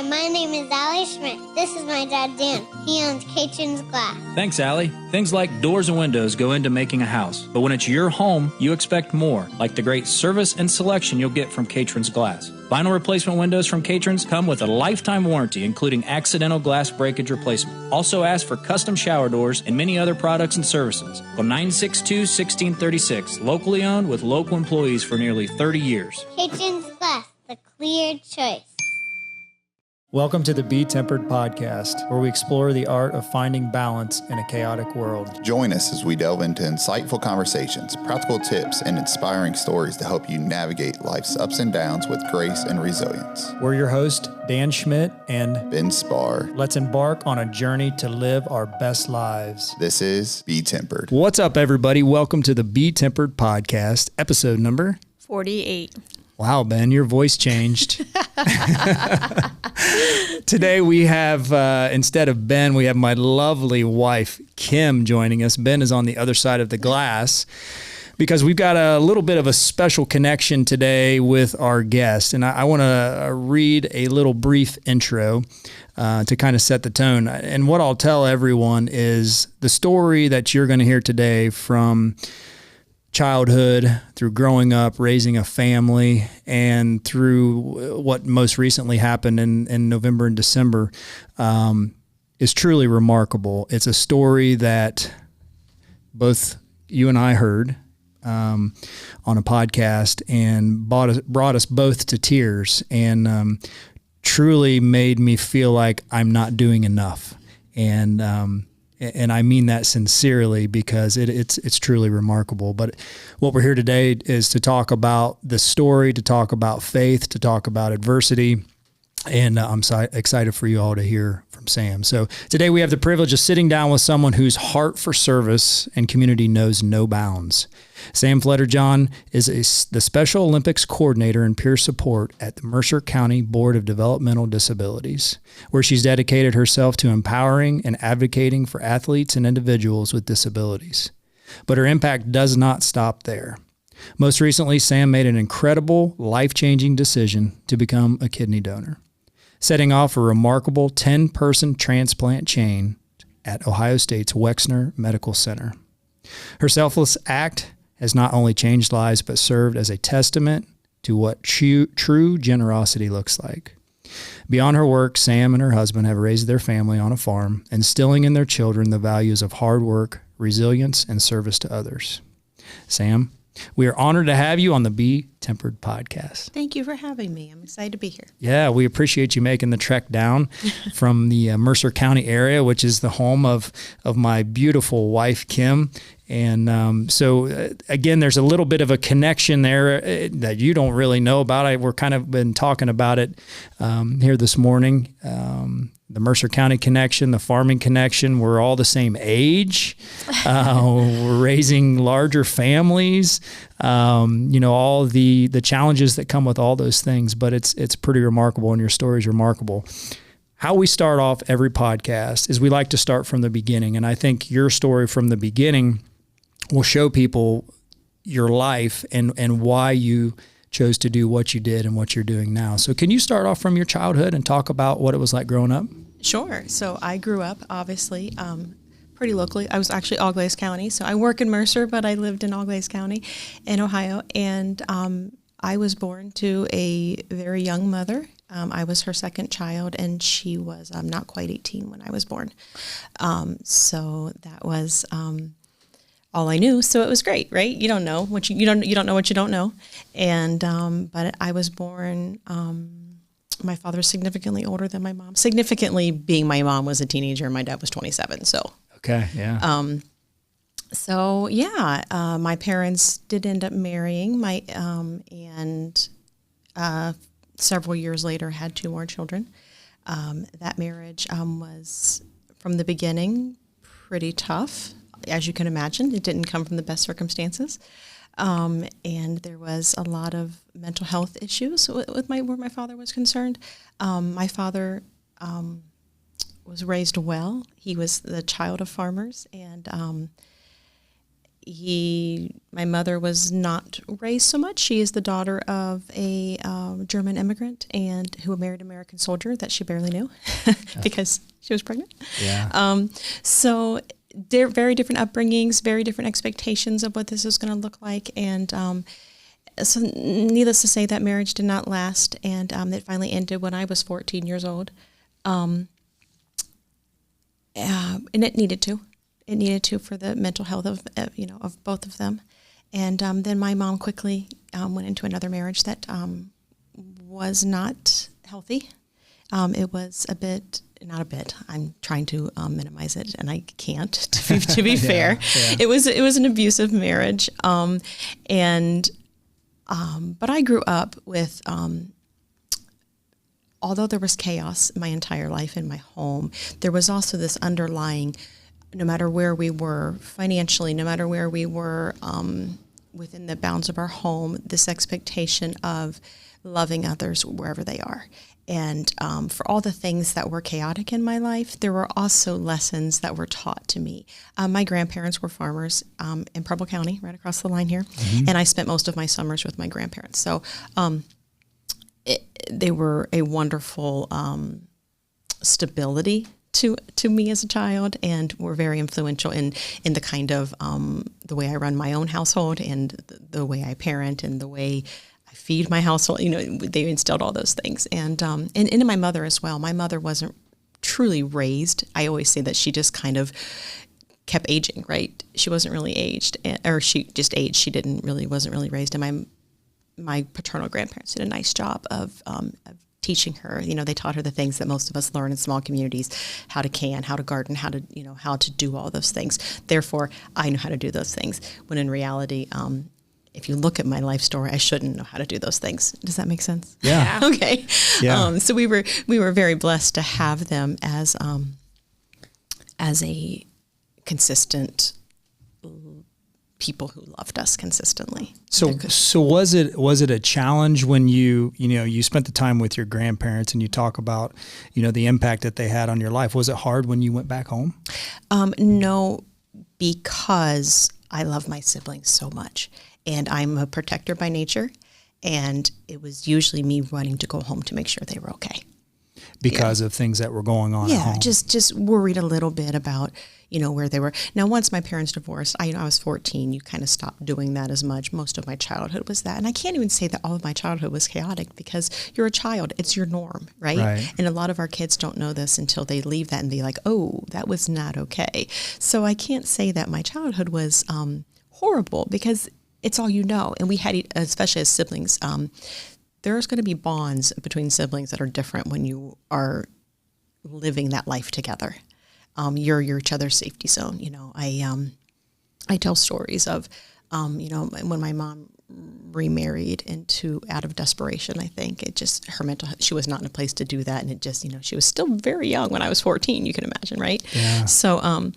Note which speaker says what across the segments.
Speaker 1: my name is Allie Schmidt. This is my dad, Dan. He owns Caitlin's Glass.
Speaker 2: Thanks, Allie. Things like doors and windows go into making a house. But when it's your home, you expect more, like the great service and selection you'll get from Caitlin's Glass. Vinyl replacement windows from Caitlin's come with a lifetime warranty, including accidental glass breakage replacement. Also ask for custom shower doors and many other products and services. Call 962-1636. Locally owned with local employees for nearly 30 years.
Speaker 1: Caitlin's Glass, the clear choice.
Speaker 3: Welcome to the BeTempered podcast, where we explore the art of finding balance in a chaotic world.
Speaker 4: Join us as we delve into insightful conversations, practical tips, and inspiring stories to help you navigate life's ups and downs with grace and resilience.
Speaker 3: We're your host, Dan Schmidt and
Speaker 4: Ben Spar.
Speaker 3: Let's embark on a journey to live our best lives.
Speaker 4: This is BeTempered.
Speaker 3: What's up, everybody? Welcome to the BeTempered podcast, episode number
Speaker 5: 48.
Speaker 3: Wow, Ben, your voice changed. Today we have, instead of Ben, we have my lovely wife, Kim, joining us. Ben is on the other side of the glass because we've got a little bit of a special connection today with our guest. And I want to read a little brief intro to kind of set the tone. And what I'll tell everyone is the story that you're going to hear today, from childhood through growing up, raising a family, and through what most recently happened in November and December, is truly remarkable. It's a story that both you and I heard on a podcast and brought us both to tears, and truly made me feel like I'm not doing enough. And I mean that sincerely, because it's truly remarkable. But what we're here today is to talk about the story, to talk about faith, to talk about adversity. And I'm excited for you all to hear from Sam. So today we have the privilege of sitting down with someone whose heart for service and community knows no bounds. Sam Fledderjohann is the Special Olympics coordinator and peer support at the Mercer County Board of Developmental Disabilities, where she's dedicated herself to empowering and advocating for athletes and individuals with disabilities. But her impact does not stop there. Most recently, Sam made an incredible, life-changing decision to become a kidney donor, setting off a remarkable 10-person transplant chain at Ohio State's Wexner Medical Center. Her selfless act has not only changed lives, but served as a testament to what true generosity looks like. Beyond her work, Sam and her husband have raised their family on a farm, instilling in their children the values of hard work, resilience, and service to others. Sam, we are honored to have you on the BeTempered podcast.
Speaker 5: Thank you for having me. I'm excited to be here.
Speaker 3: Yeah, we appreciate you making the trek down from the Mercer County area, which is the home of my beautiful wife, Kim. And so, again, there's a little bit of a connection there that you don't really know about. We're kind of been talking about it here this morning. The Mercer County connection, the farming connection, we're all the same age. We're raising larger families, all the challenges that come with all those things. But it's pretty remarkable, and your story is remarkable. How we start off every podcast is we like to start from the beginning. And I think your story from the beginning will show people your life and why you chose to do what you did and what you're doing now. So can you start off from your childhood and talk about what it was like growing up?
Speaker 5: Sure. So I grew up, obviously, pretty locally. I was actually Auglaize County. So I work in Mercer, but I lived in Auglaize County in Ohio. And I was born to a very young mother. I was her second child, and she was not quite 18 when I was born. So that was all I knew. So it was great, right? You don't know what you don't know what you don't know. And but I was born. My father was significantly older than my mom. Significantly being my mom was a teenager, and my dad was 27. So
Speaker 3: okay, yeah.
Speaker 5: My parents did end up marrying. And several years later had 2 more children. That marriage was, from the beginning, pretty tough. As you can imagine, it didn't come from the best circumstances. And there was a lot of mental health issues with where my father was concerned. My father was raised well. He was the child of farmers, and my mother was not raised so much. She is the daughter of a German immigrant and who married an American soldier that she barely knew because she was pregnant.
Speaker 3: Yeah.
Speaker 5: So they're very different upbringings, very different expectations of what this is going to look like. And so needless to say, that marriage did not last. And it finally ended when I was 14 years old. And it needed to. It needed to for the mental health of both of them. And then my mom quickly went into another marriage that was not healthy. It was not a bit. I'm trying to minimize it, and I can't. To be fair,
Speaker 3: yeah.
Speaker 5: it was an abusive marriage. But I grew up with. Although there was chaos my entire life in my home, there was also this underlying, no matter where we were financially, no matter where we were within the bounds of our home, this expectation of loving others wherever they are. And for all the things that were chaotic in my life, there were also lessons that were taught to me. My grandparents were farmers in Preble County, right across the line here, and I spent most of my summers with my grandparents. So they were a wonderful stability to me as a child, and were very influential in the kind of the way I run my own household, and the way I parent, and the way I feed my household. They instilled all those things, and into my mother as well. My mother wasn't truly raised. I always say that she just kind of kept aging. Right? She wasn't really aged, or she just aged. She wasn't really raised. And my paternal grandparents did a nice job of teaching her. They taught her the things that most of us learn in small communities: how to can, how to garden, how to do all those things. Therefore, I know how to do those things. When in reality, if you look at my life story, I shouldn't know how to do those things. Does that make sense?
Speaker 3: Yeah.
Speaker 5: Okay.
Speaker 3: Yeah.
Speaker 5: So we were very blessed to have them as a consistent people who loved us consistently.
Speaker 3: So was it a challenge when you spent the time with your grandparents, and you talk about, the impact that they had on your life? Was it hard when you went back home?
Speaker 5: No, because I love my siblings so much, and I'm a protector by nature, and it was usually me running to go home to make sure they were okay.
Speaker 3: Because of things that were going on at home.
Speaker 5: just worried a little bit about, where they were. Now, once my parents divorced, I was 14, you kind of stopped doing that as much. Most of my childhood was that. And I can't even say that all of my childhood was chaotic, because you're a child. It's your norm, right? And a lot of our kids don't know this until they leave that and be like, oh, that was not okay. So I can't say that my childhood was horrible, because it's all you know. And we had, especially as siblings, there's going to be bonds between siblings that are different when you are living that life together. You're each other's safety zone. I tell stories of, when my mom remarried out of desperation. I think it just, her mental health, she was not in a place to do that. And it just, she was still very young when I was 14, you can imagine, right?
Speaker 3: Yeah.
Speaker 5: So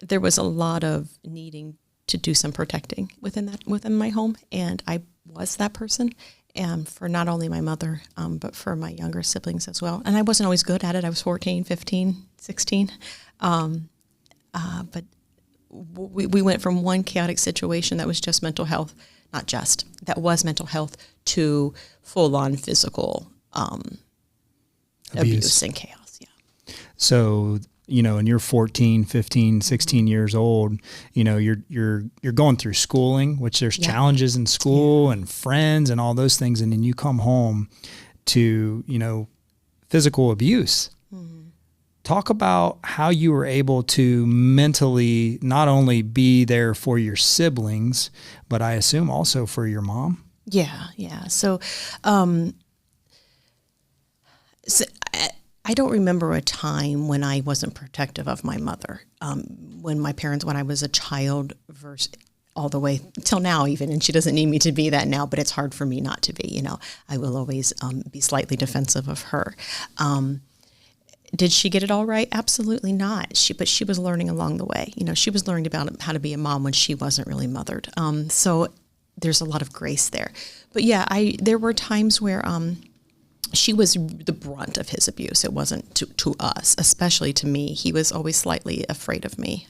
Speaker 5: there was a lot of needing to do some protecting within my home. And I was that person. And for not only my mother, but for my younger siblings as well. And I wasn't always good at it. I was 14, 15, 16. But we went from one chaotic situation that was just mental health, that was mental health, to full-on physical abuse and chaos. Yeah.
Speaker 3: So, and you're 14, 15, 16 years old, you're going through schooling, which there's challenges in school and friends and all those things. And then you come home to, physical abuse. Mm-hmm. Talk about how you were able to mentally not only be there for your siblings, but I assume also for your mom.
Speaker 5: Yeah. So, I don't remember a time when I wasn't protective of my mother. When I was a child, versus all the way till now even, and she doesn't need me to be that now, but it's hard for me not to be, I will always be slightly defensive of her. Did she get it all right? Absolutely not. But she was learning along the way. She was learning about how to be a mom when she wasn't really mothered. So there's a lot of grace there. But yeah, there were times where, she was the brunt of his abuse. It wasn't to us, especially to me. He was always slightly afraid of me.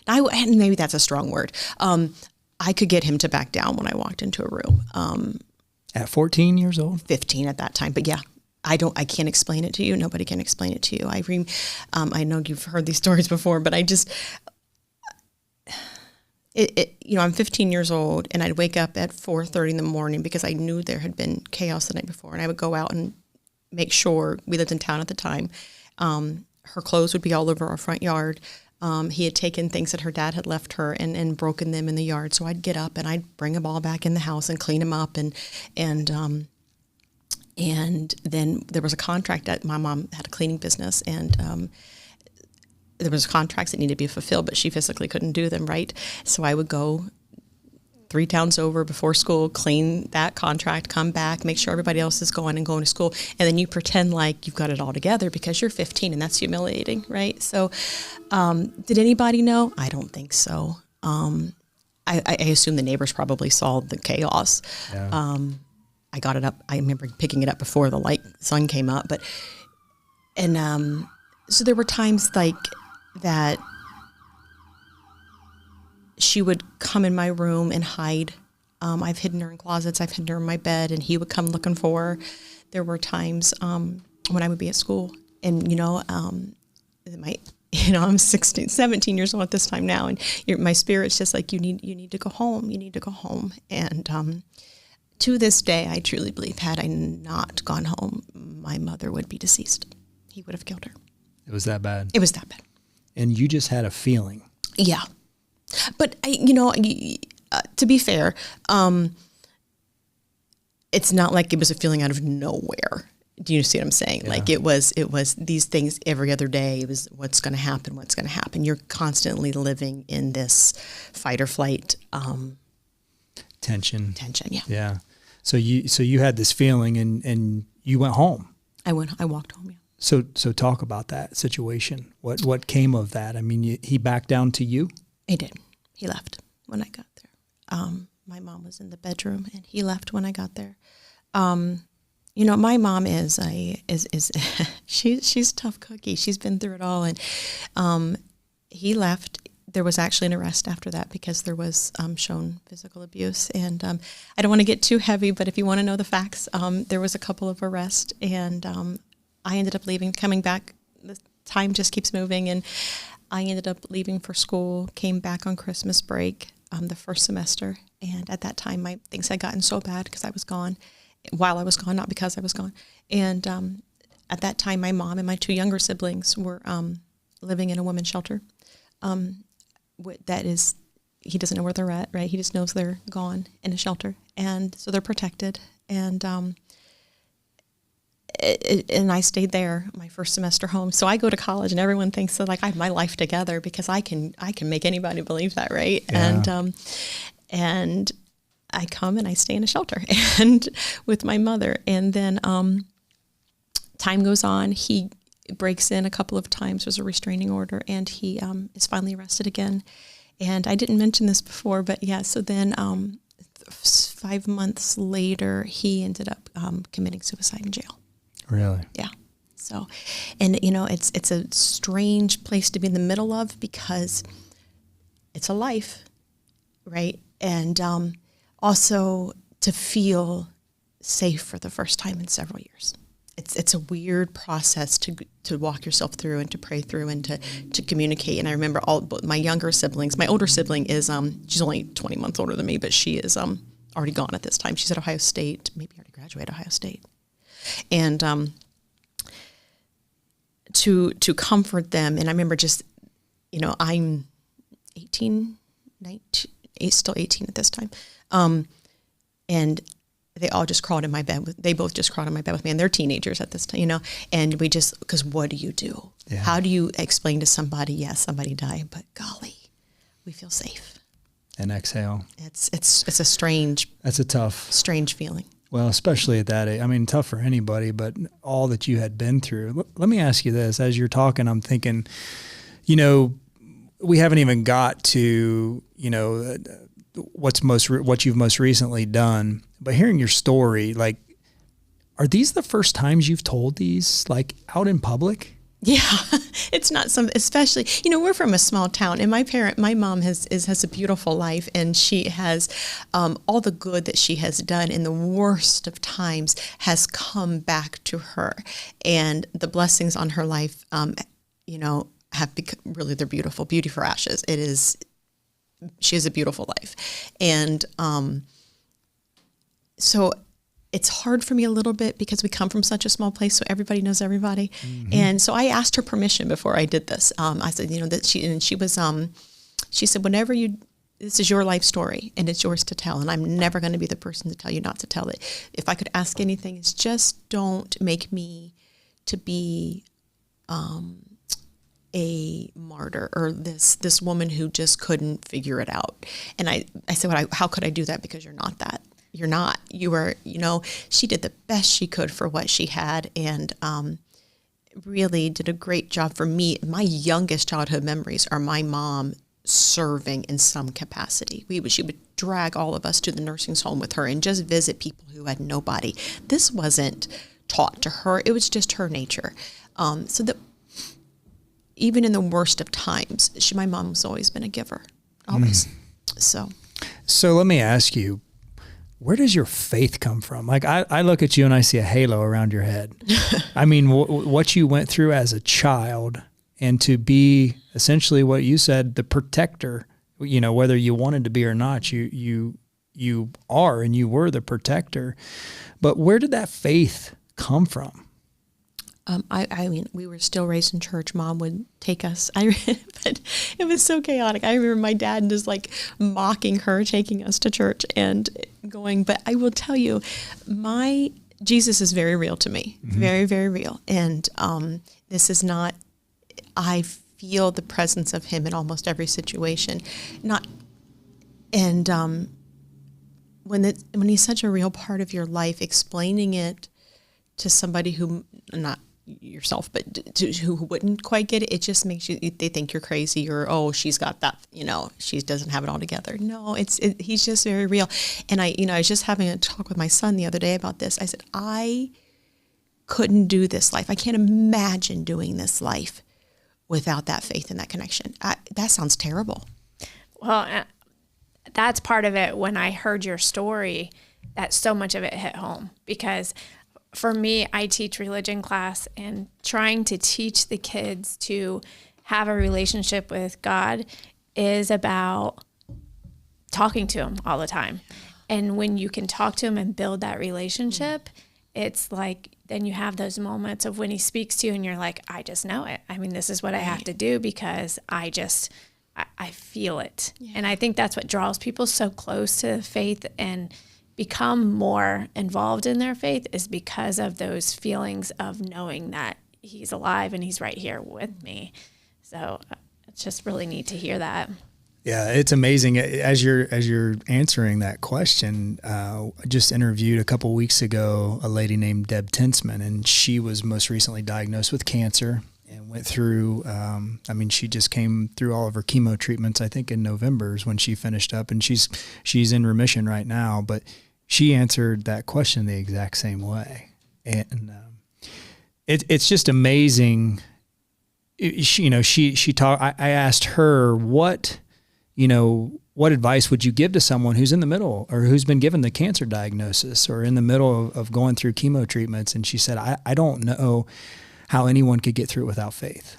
Speaker 5: And maybe that's a strong word. I could get him to back down when I walked into a room.
Speaker 3: At 14 years old? 15
Speaker 5: at that time. But yeah, I can't explain it to you. Nobody can explain it to you. I know you've heard these stories before, but I'm 15 years old, and I'd wake up at 4:30 in the morning because I knew there had been chaos the night before, and I would go out and make sure, we lived in town at the time, her clothes would be all over our front yard. He had taken things that her dad had left her and broken them in the yard, so I'd get up and I'd bring them all back in the house and clean them up, and then there was a contract that my mom had a cleaning business, and there was contracts that needed to be fulfilled, but she physically couldn't do them, right? So I would go 3 towns over before school, clean that contract, come back, make sure everybody else is going to school, and then you pretend like you've got it all together because you're 15, and that's humiliating, right? So did anybody know? I don't think so. I assume the neighbors probably saw the chaos. Yeah. I got it up. I remember picking it up before the sun came up, so there were times like that she would come in my room and hide. I've hidden her in closets. I've hidden her in my bed, and he would come looking for her. There were times when I would be at school, and I'm 16, 17 years old at this time now, and my spirit's just like, you need to go home. You need to go home. And to this day, I truly believe, had I not gone home, my mother would be deceased. He would have killed her.
Speaker 3: It was that bad?
Speaker 5: It was that bad.
Speaker 3: And you just had a feeling?
Speaker 5: Yeah. But, to be fair, it's not like it was a feeling out of nowhere. Do you see what I'm saying? Yeah. Like it was these things every other day. It was what's going to happen. You're constantly living in this fight or flight
Speaker 3: tension.
Speaker 5: Yeah.
Speaker 3: Yeah. So you had this feeling and you went home.
Speaker 5: I walked home, yeah.
Speaker 3: So talk about that situation. What came of that? I mean, he backed down to you?
Speaker 5: He did. He left when I got there. My mom was in the bedroom, and he left when I got there. My mom is she's a tough cookie. She's been through it all, and he left. There was actually an arrest after that because there was shown physical abuse, and I don't want to get too heavy, but if you want to know the facts, there was a couple of arrests, and I ended up leaving, coming back. The time just keeps moving, and I ended up leaving for school, came back on Christmas break, the first semester, and at that time, things had gotten so bad because I was gone, while I was gone, not because I was gone. And at that time, my mom and my 2 younger siblings were living in a women's shelter. That is, he doesn't know where they're at, right? He just knows they're gone in a shelter, and so they're protected. And I stayed there my first semester home. So I go to college, and everyone thinks that I have my life together because I can make anybody believe that, right? Yeah. And I come and I stay in a shelter and with my mother. And then time goes on. He breaks in a couple of times. There's a restraining order, and he is finally arrested again. And I didn't mention this before, but yeah. So then 5 months later, he ended up committing suicide in jail.
Speaker 3: Really?
Speaker 5: Yeah. So, and it's a strange place to be in the middle of because it's a life, right? And also to feel safe for the first time in several years. It's a weird process to walk yourself through and to pray through and to communicate. And I remember all my younger siblings. My older sibling is she's only 20 months older than me, but she is already gone at this time. She's at Ohio State, maybe already graduated Ohio State. And to comfort them, and I remember just, I'm 18, 19, still 18 at this time, and they all just crawled in my bed. They both just crawled in my bed with me, and they're teenagers at this time, and we just, because what do you do? Yeah. How do you explain to somebody, yes, somebody died, but golly, we feel safe.
Speaker 3: And exhale.
Speaker 5: It's a strange.
Speaker 3: That's a tough.
Speaker 5: Strange feeling.
Speaker 3: Well, especially at that age. I mean, tough for anybody, but all that you had been through. Let me ask you this. As you're talking, I'm thinking, we haven't even got to, what you've most recently done. But hearing your story, are these the first times you've told these, out in public?
Speaker 5: Yeah, it's not some, especially, we're from a small town, and my mom has a beautiful life, and she has all the good that she has done in the worst of times has come back to her, and the blessings on her life, have become really, they're beautiful, beauty for ashes. She has a beautiful life, and so it's hard for me a little bit because we come from such a small place, so everybody knows everybody. Mm-hmm. And so I asked her permission before I did this. I said, she said, this is your life story and it's yours to tell. And I'm never going to be the person to tell you not to tell it. If I could ask anything, it's just don't make me to be a martyr or this woman who just couldn't figure it out. And I said, how could I do that? Because you're not that. You're not. You were, she did the best she could for what she had, and really did a great job for me. My youngest childhood memories are my mom serving in some capacity. She would drag all of us to the nursing home with her and just visit people who had nobody. This wasn't taught to her. It was just her nature. So that even in the worst of times, my mom's always been a giver, always.
Speaker 3: So let me ask you, where does your faith come from? Like I look at you and I see a halo around your head. I mean, what you went through as a child, and to be essentially what you said, the protector, whether you wanted to be or not, you are, and you were the protector. But where did that faith come from?
Speaker 5: I mean, we were still raised in church. Mom would take us. But it was so chaotic. I remember my dad just like mocking her, taking us to church and going. But I will tell you, Jesus is very real to me, mm-hmm. very, very real. And this is not. I feel the presence of Him in almost every situation. When He's such a real part of your life, explaining it to somebody who not yourself, but who wouldn't quite get it, it just makes they think you're crazy, or, oh, she's got that, she doesn't have it all together. No, He's just very real. And I was just having a talk with my son the other day about this. I said, I couldn't do this life. I can't imagine doing this life without that faith and that connection. That sounds terrible.
Speaker 6: Well, that's part of it. When I heard your story, that so much of it hit home, because for me, I teach religion class, and trying to teach the kids to have a relationship with God is about talking to Him all the time. And when you can talk to Him and build that relationship, it's like, then you have those moments of when He speaks to you and you're like, I just know it. I mean, this is what I have to do because I feel it. Yeah. And I think that's what draws people so close to faith and become more involved in their faith, is because of those feelings of knowing that He's alive and He's right here with me. So it's just really neat to hear that.
Speaker 3: Yeah, it's amazing. As you're answering that question, I just interviewed a couple weeks ago a lady named Deb Tinsman, and she was most recently diagnosed with cancer and went through, she just came through all of her chemo treatments, I think in November is when she finished up, and she's in remission right now, but she answered that question the exact same way. And it's just amazing. She talked, I asked her, what advice would you give to someone who's in the middle, or who's been given the cancer diagnosis, or in the middle of going through chemo treatments? And she said, I don't know how anyone could get through it without faith.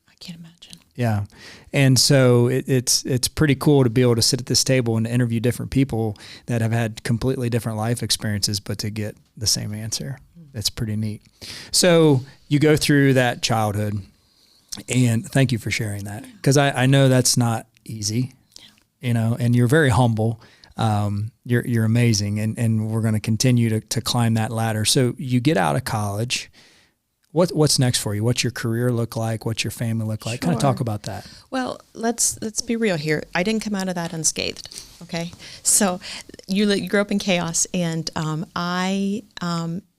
Speaker 5: I can't imagine.
Speaker 3: Yeah. And so it's pretty cool to be able to sit at this table and interview different people that have had completely different life experiences, but to get the same answer. That's pretty neat. So you go through that childhood, and thank you for sharing that, because I know that's not easy, and you're very humble. You're amazing. And we're going to continue to climb that ladder. So you get out of college. What's next for you? What's your career look like? What's your family look like?
Speaker 5: Sure.
Speaker 3: Kind of talk about that.
Speaker 5: Well, let's be real here. I didn't come out of that unscathed. Okay, so you grew up in chaos, and I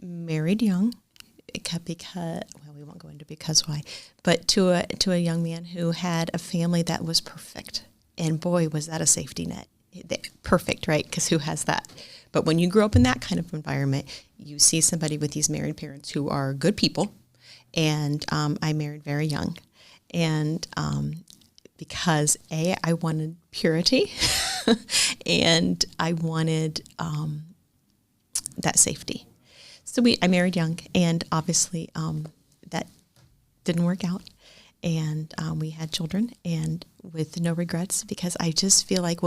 Speaker 5: married young because we won't go into because why, but to a young man who had a family that was perfect, and boy, was that a safety net. Perfect, right? Because who has that? But when you grow up in that kind of environment, you see somebody with these married parents who are good people, And I married very young. And because I wanted purity and I wanted that safety. So I married young, and obviously that didn't work out. And we had children, and with no regrets, because I just feel like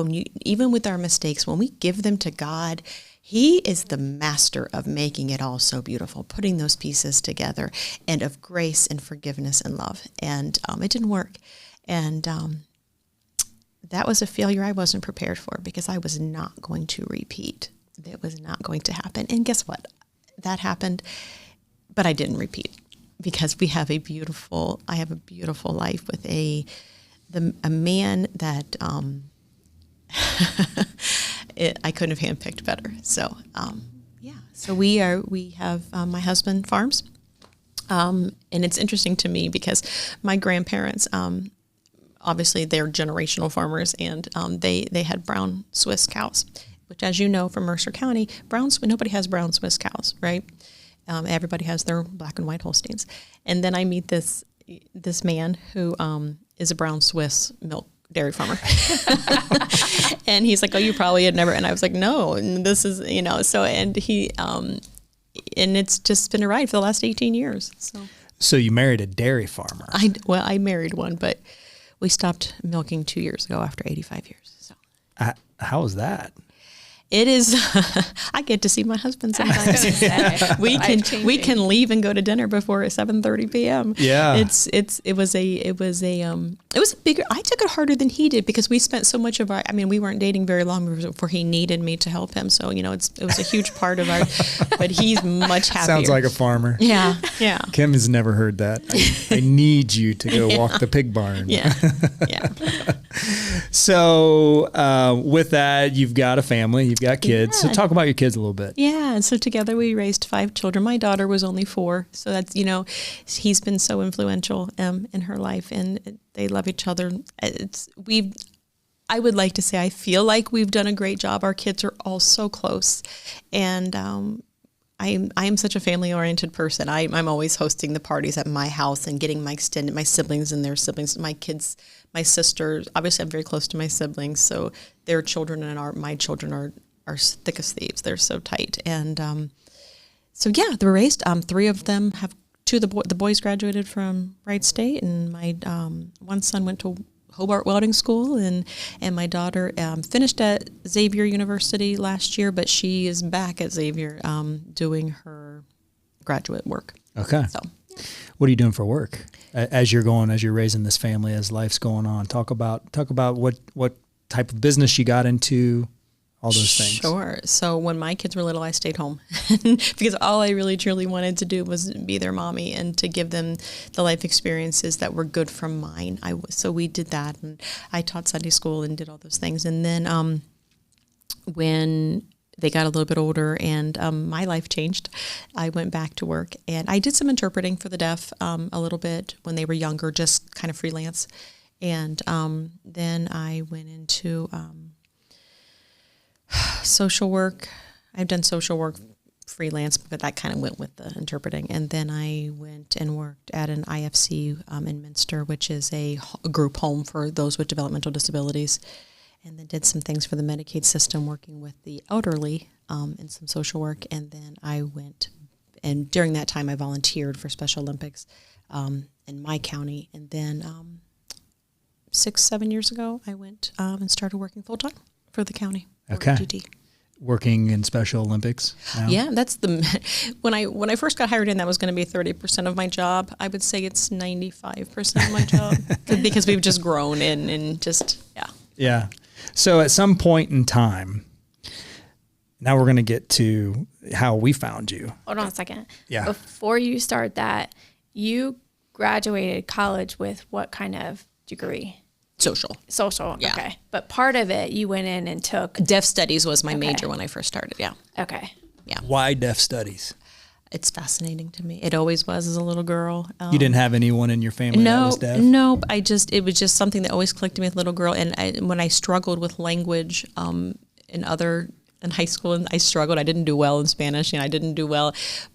Speaker 5: even with our mistakes, when we give them to God, He is the master of making it all so beautiful, putting those pieces together, and of grace and forgiveness and love. And it didn't work. And that was a failure I wasn't prepared for, because I was not going to repeat. It was not going to happen. And guess what? That happened, but I didn't repeat, because I have a beautiful life with a man that I couldn't have handpicked better. So so we have my husband farms, and it's interesting to me because my grandparents, obviously they're generational farmers, and they had brown Swiss cows, which, as you know, from Mercer County, nobody has brown Swiss cows, right? Everybody has their black and white Holsteins. And then I meet this man who is a brown Swiss milk dairy farmer. And he's like, oh, you probably had never. And I was like, no, and this is, so, and he, and it's just been a ride for the last 18 years.
Speaker 3: So you married a dairy farmer.
Speaker 5: I married one, but we stopped milking 2 years ago after 85 years. So
Speaker 3: how was that?
Speaker 5: It is. I get to see my husband sometimes. We can leave and go to dinner before 7:30 p.m.
Speaker 3: Yeah.
Speaker 5: It was a bigger. I took it harder than he did, because we spent so much of we weren't dating very long before he needed me to help him. So it was a huge part of our. But he's much happier.
Speaker 3: Sounds like a farmer.
Speaker 5: Yeah.
Speaker 3: Kim has never heard that. I need you to go walk the pig barn.
Speaker 5: Yeah.
Speaker 3: So with that, you've got a family, you've got kids.
Speaker 5: Yeah.
Speaker 3: So talk about your kids a little bit.
Speaker 5: Yeah, and so together we raised 5 children. My daughter was only 4, so that's he's been so influential in her life, and they love each other. I would like to say I feel like we've done a great job. Our kids are all so close, and I am such a family-oriented person. I'm always hosting the parties at my house and getting my siblings and their siblings, my kids, my sisters. Obviously, I'm very close to my siblings, so their children and my children are thick as thieves. They're so tight. And they're raised. 3 of them have 2 of the boys graduated from Wright State, and my one son went to Hobart Welding School, and my daughter finished at Xavier University last year, but she is back at Xavier doing her graduate work.
Speaker 3: Okay.
Speaker 5: So,
Speaker 3: what are you doing for work as you're raising this family, as life's going on? Talk about what type of business you got into, all those things.
Speaker 5: Sure. So when my kids were little, I stayed home because all I really truly wanted to do was be their mommy and to give them the life experiences that were good from mine. So we did that, and I taught Sunday school and did all those things. And then when they got a little bit older and my life changed, I went back to work, and I did some interpreting for the deaf a little bit when they were younger, just kind of freelance. And then I went into social work. I've done social work freelance, but that kind of went with the interpreting. And then I went and worked at an IFC in Minster, which is a group home for those with developmental disabilities. And then did some things for the Medicaid system, working with the elderly in some social work. And then I went, and during that time I volunteered for Special Olympics in my county. And then 6-7 years ago, I went and started working full-time for the county.
Speaker 3: Okay.
Speaker 5: GD.
Speaker 3: Working in Special Olympics now?
Speaker 5: Yeah, that's when I first got hired in, that was going to be 30% of my job. I would say it's 95% of my job because we've just grown and just, yeah.
Speaker 3: Yeah. So at some point in time, now we're going to get to how we found you.
Speaker 6: Hold on a second.
Speaker 3: Yeah.
Speaker 6: Before you start that, you graduated college with what kind of degree? Social.
Speaker 5: Yeah.
Speaker 6: Okay. But part of it, you went in and took...
Speaker 5: Deaf studies was my major when I first started, yeah.
Speaker 6: Okay.
Speaker 5: Yeah.
Speaker 3: Why deaf studies?
Speaker 5: It's fascinating to me. It always was as a little girl.
Speaker 3: You didn't have anyone in your family that was deaf?
Speaker 5: No, it was just something that always clicked to me as a little girl. And when I struggled with language in high school, and I struggled. I didn't do well in Spanish, I didn't do well.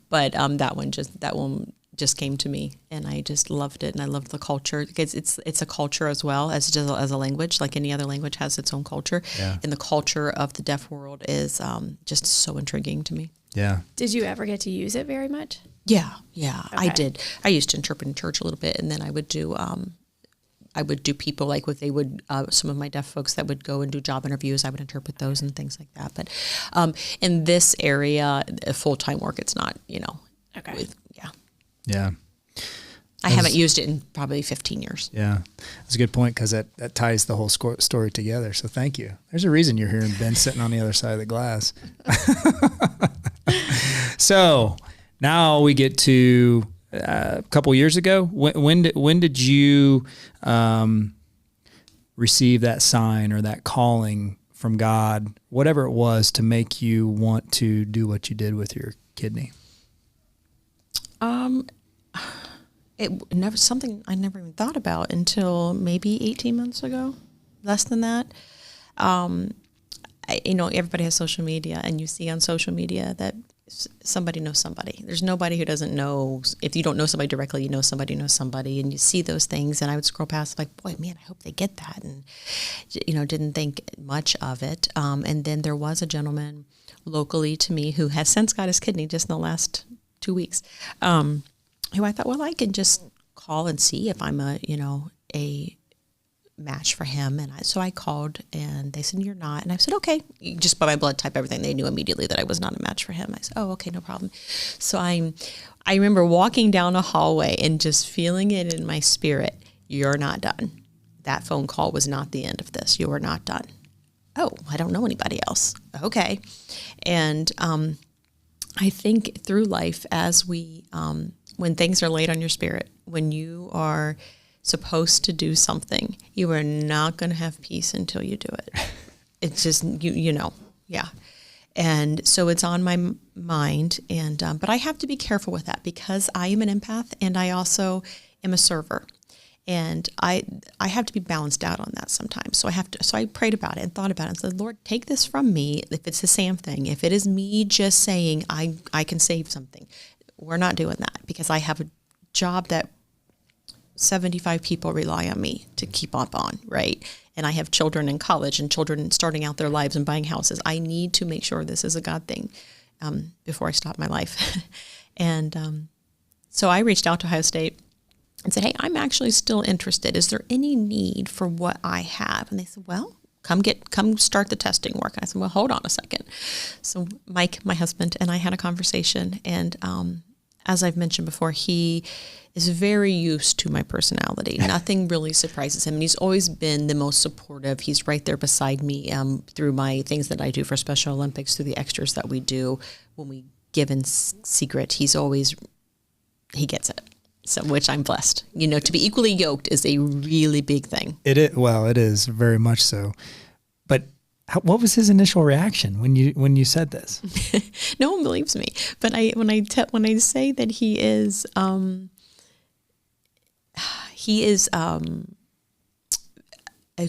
Speaker 5: But that one just came to me, and I just loved it, and I loved the culture, because it's a culture as well as just as a language. Like any other language has its own culture, and the culture of the deaf world is just so intriguing to me.
Speaker 3: Yeah.
Speaker 6: Did you ever get to use it very much?
Speaker 5: Yeah, I
Speaker 6: Okay.
Speaker 5: did. I used to interpret in church a little bit, and then I would do people, like if they would, some of my deaf folks that would go and do job interviews, I would interpret those and things like that. But in this area, full-time work, it's not,
Speaker 6: Okay.
Speaker 3: Yeah.
Speaker 5: I haven't used it in probably 15 years.
Speaker 3: Yeah. That's a good point, because that ties the whole story together. So thank you. There's a reason you're hearing Ben sitting on the other side of the glass. So now we get to a couple years ago. When did you receive that sign or that calling from God, whatever it was, to make you want to do what you did with your kidney?
Speaker 5: It never, something I never even thought about until maybe 18 months ago, less than that. Everybody has social media, and you see on social media that somebody knows somebody. There's nobody who doesn't know. If you don't know somebody directly, you know somebody knows somebody, and you see those things. And I would scroll past like, boy, man, I hope they get that. And, didn't think much of it. And then there was a gentleman locally to me who has since got his kidney just in the last 2 weeks, who I thought, well, I can just call and see if I'm a match for him. And so I called, and they said, you're not. And I said, okay, just by my blood type, everything. They knew immediately that I was not a match for him. I said, oh, okay, no problem. So I remember walking down a hallway and just feeling it in my spirit. You're not done. That phone call was not the end of this. You are not done. Oh, I don't know anybody else. Okay. And I think through life, as we, when things are laid on your spirit, when you are supposed to do something, you are not going to have peace until you do it. It's just, yeah. And so it's on my mind, and but I have to be careful with that, because I am an empath, and I also am a server. And I have to be balanced out on that sometimes. So I prayed about it and thought about it and said, Lord, take this from me. If it's the same thing, if it is me just saying I can save something, we're not doing that, because I have a job that 75 people rely on me to keep up on, right? And I have children in college and children starting out their lives and buying houses. I need to make sure this is a God thing before I stop my life. And so I reached out to Ohio State and said, hey, I'm actually still interested. Is there any need for what I have? And they said, well, come start the testing work. And I said, well, hold on a second. So Mike, my husband, and I had a conversation, and as I've mentioned before, he is very used to my personality. Nothing really surprises him. And he's always been the most supportive. He's right there beside me through my things that I do for Special Olympics, through the extras that we do when we give in secret. He gets it. So, which I'm blessed. To be equally yoked is a really big thing. It
Speaker 3: is very much so. But what was his initial reaction when you said this?
Speaker 5: No one believes me. But when I say that he is a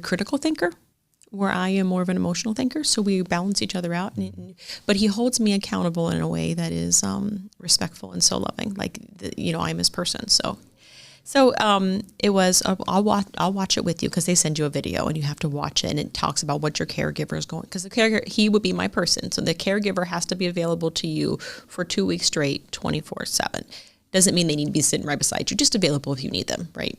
Speaker 5: critical thinker, where I am more of an emotional thinker. So we balance each other out. But he holds me accountable in a way that is respectful and so loving. Like I'm his person. So it was. I'll watch it with you, because they send you a video and you have to watch it, and it talks about what your caregiver is going. Because the caregiver, he would be my person, so the caregiver has to be available to you for 2 weeks straight, 24/7. Doesn't mean they need to be sitting right beside you, just available if you need them, right?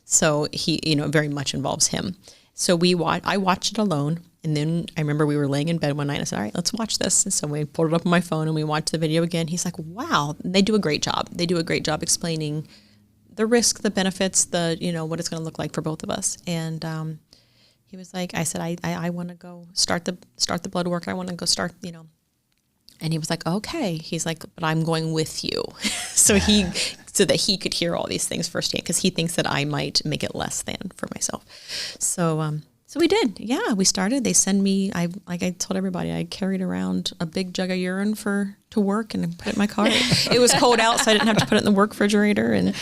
Speaker 5: So he, very much involves him. So I watched it alone, and then I remember we were laying in bed one night, and I said, all right, let's watch this. And so we pulled it up on my phone, and we watched the video again. He's like, wow, and they do a great job. They do a great job explaining the risk, the benefits, what it's going to look like for both of us. And he was like, I said, I want to go start the blood work. I want to go start, And he was like, okay. He's like, but I'm going with you. so that he could hear all these things firsthand, because he thinks that I might make it less than for myself. So we did. Yeah, we started. They send me, like I told everybody, I carried around a big jug of urine to work and put it in my car. It was cold out, so I didn't have to put it in the work refrigerator. And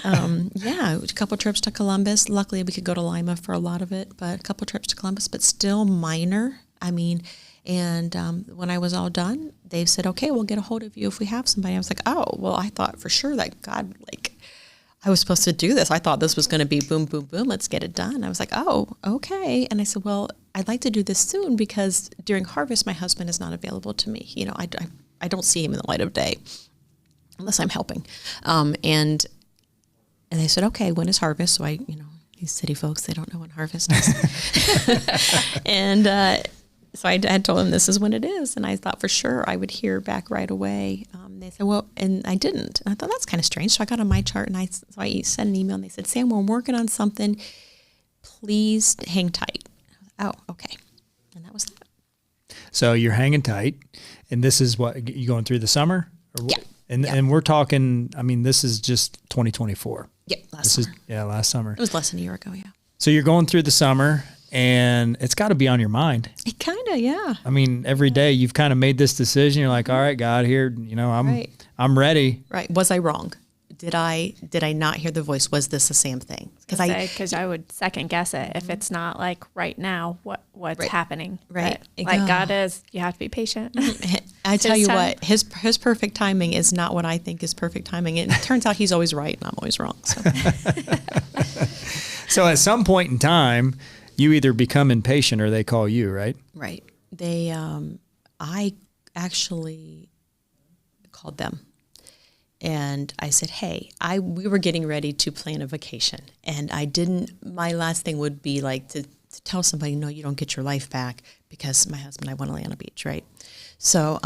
Speaker 5: a couple trips to Columbus. Luckily, we could go to Lima for a lot of it, but a couple trips to Columbus, but still minor. I mean, And when I was all done, they said, okay, we'll get a hold of you if we have somebody. I was like, oh, well, I thought for sure that God, I was supposed to do this. I thought this was going to be boom, boom, boom. Let's get it done. I was like, oh, okay. And I said, well, I'd like to do this soon because during harvest, my husband is not available to me. I don't see him in the light of day unless I'm helping. And they said, okay, when is harvest? So these city folks, they don't know when harvest is. And so I had told them this is when it is. And I thought for sure I would hear back right away. They said, well, and I didn't. And I thought that's kind of strange. So I got on my chart and I sent an email and they said, Sam, we're working on something. Please hang tight. Oh, okay. And that was that.
Speaker 3: So you're hanging tight. And this is what, you going through the summer?
Speaker 5: Yeah.
Speaker 3: And we're talking, this is just 2024.
Speaker 5: Yeah, last summer.
Speaker 3: Last summer.
Speaker 5: It was less than a year ago, yeah.
Speaker 3: So you're going through the summer, and it's got to be on your mind.
Speaker 5: It kind of, yeah.
Speaker 3: Every day you've kind of made this decision. You're like, all right, God, here, I'm ready.
Speaker 5: Right. Was I wrong? Did I not hear the voice? Was this the same thing?
Speaker 6: Because I would second guess it if it's not like right now what's happening.
Speaker 5: Right.
Speaker 6: But God is, you have to be patient.
Speaker 5: I tell you what, his perfect timing is not what I think is perfect timing. It turns out he's always right and I'm always wrong. So,
Speaker 3: so at some point in time, you either become impatient or they call you, right?
Speaker 5: Right. They, I actually called them. And I said, hey, we were getting ready to plan a vacation. And my last thing would be like to tell somebody, no, you don't get your life back because my husband and I want to lay on a beach, right? So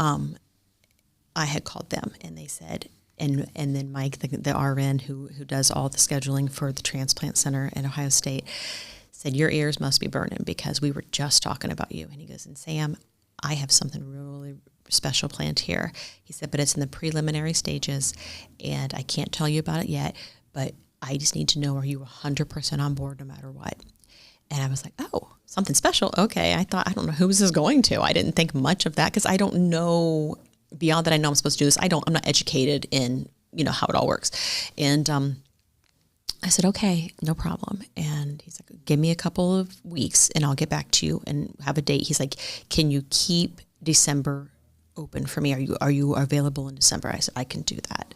Speaker 5: I had called them and they said, and then Mike, the RN who does all the scheduling for the Transplant Center at Ohio State, said, your ears must be burning because we were just talking about you. And he goes, and Sam, I have something really special planned here. He said, but it's in the preliminary stages and I can't tell you about it yet, but I just need to know, are you 100% on board no matter what? And I was like, oh, something special. Okay. I don't know who this is going to. I didn't think much of that because I don't know, beyond that I know I'm supposed to do this. I'm not educated in, how it all works. And I said, okay, no problem. And he's like, give me a couple of weeks and I'll get back to you and have a date. He's like, can you keep December open for me? Are you available in December? I said, I can do that.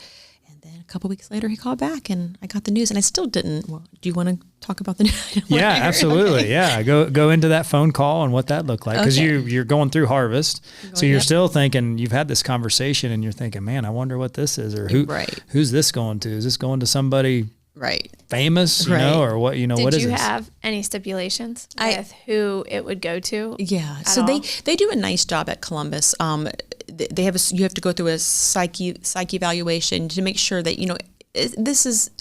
Speaker 5: And then a couple weeks later, he called back and I got the news and I still didn't. Well, do you want to talk about the news?
Speaker 3: Yeah, absolutely. Yeah. Go into that phone call and what that looked like. Cause you're going through harvest. So you're still thinking, you've had this conversation and you're thinking, man, I wonder what this is, or who's this going to? Is this going to somebody famous, or what, what is this?
Speaker 6: Did you have any stipulations with who it would go to?
Speaker 5: Yeah. So they do a nice job at Columbus. They have you have to go through a psych evaluation to make sure that, this is,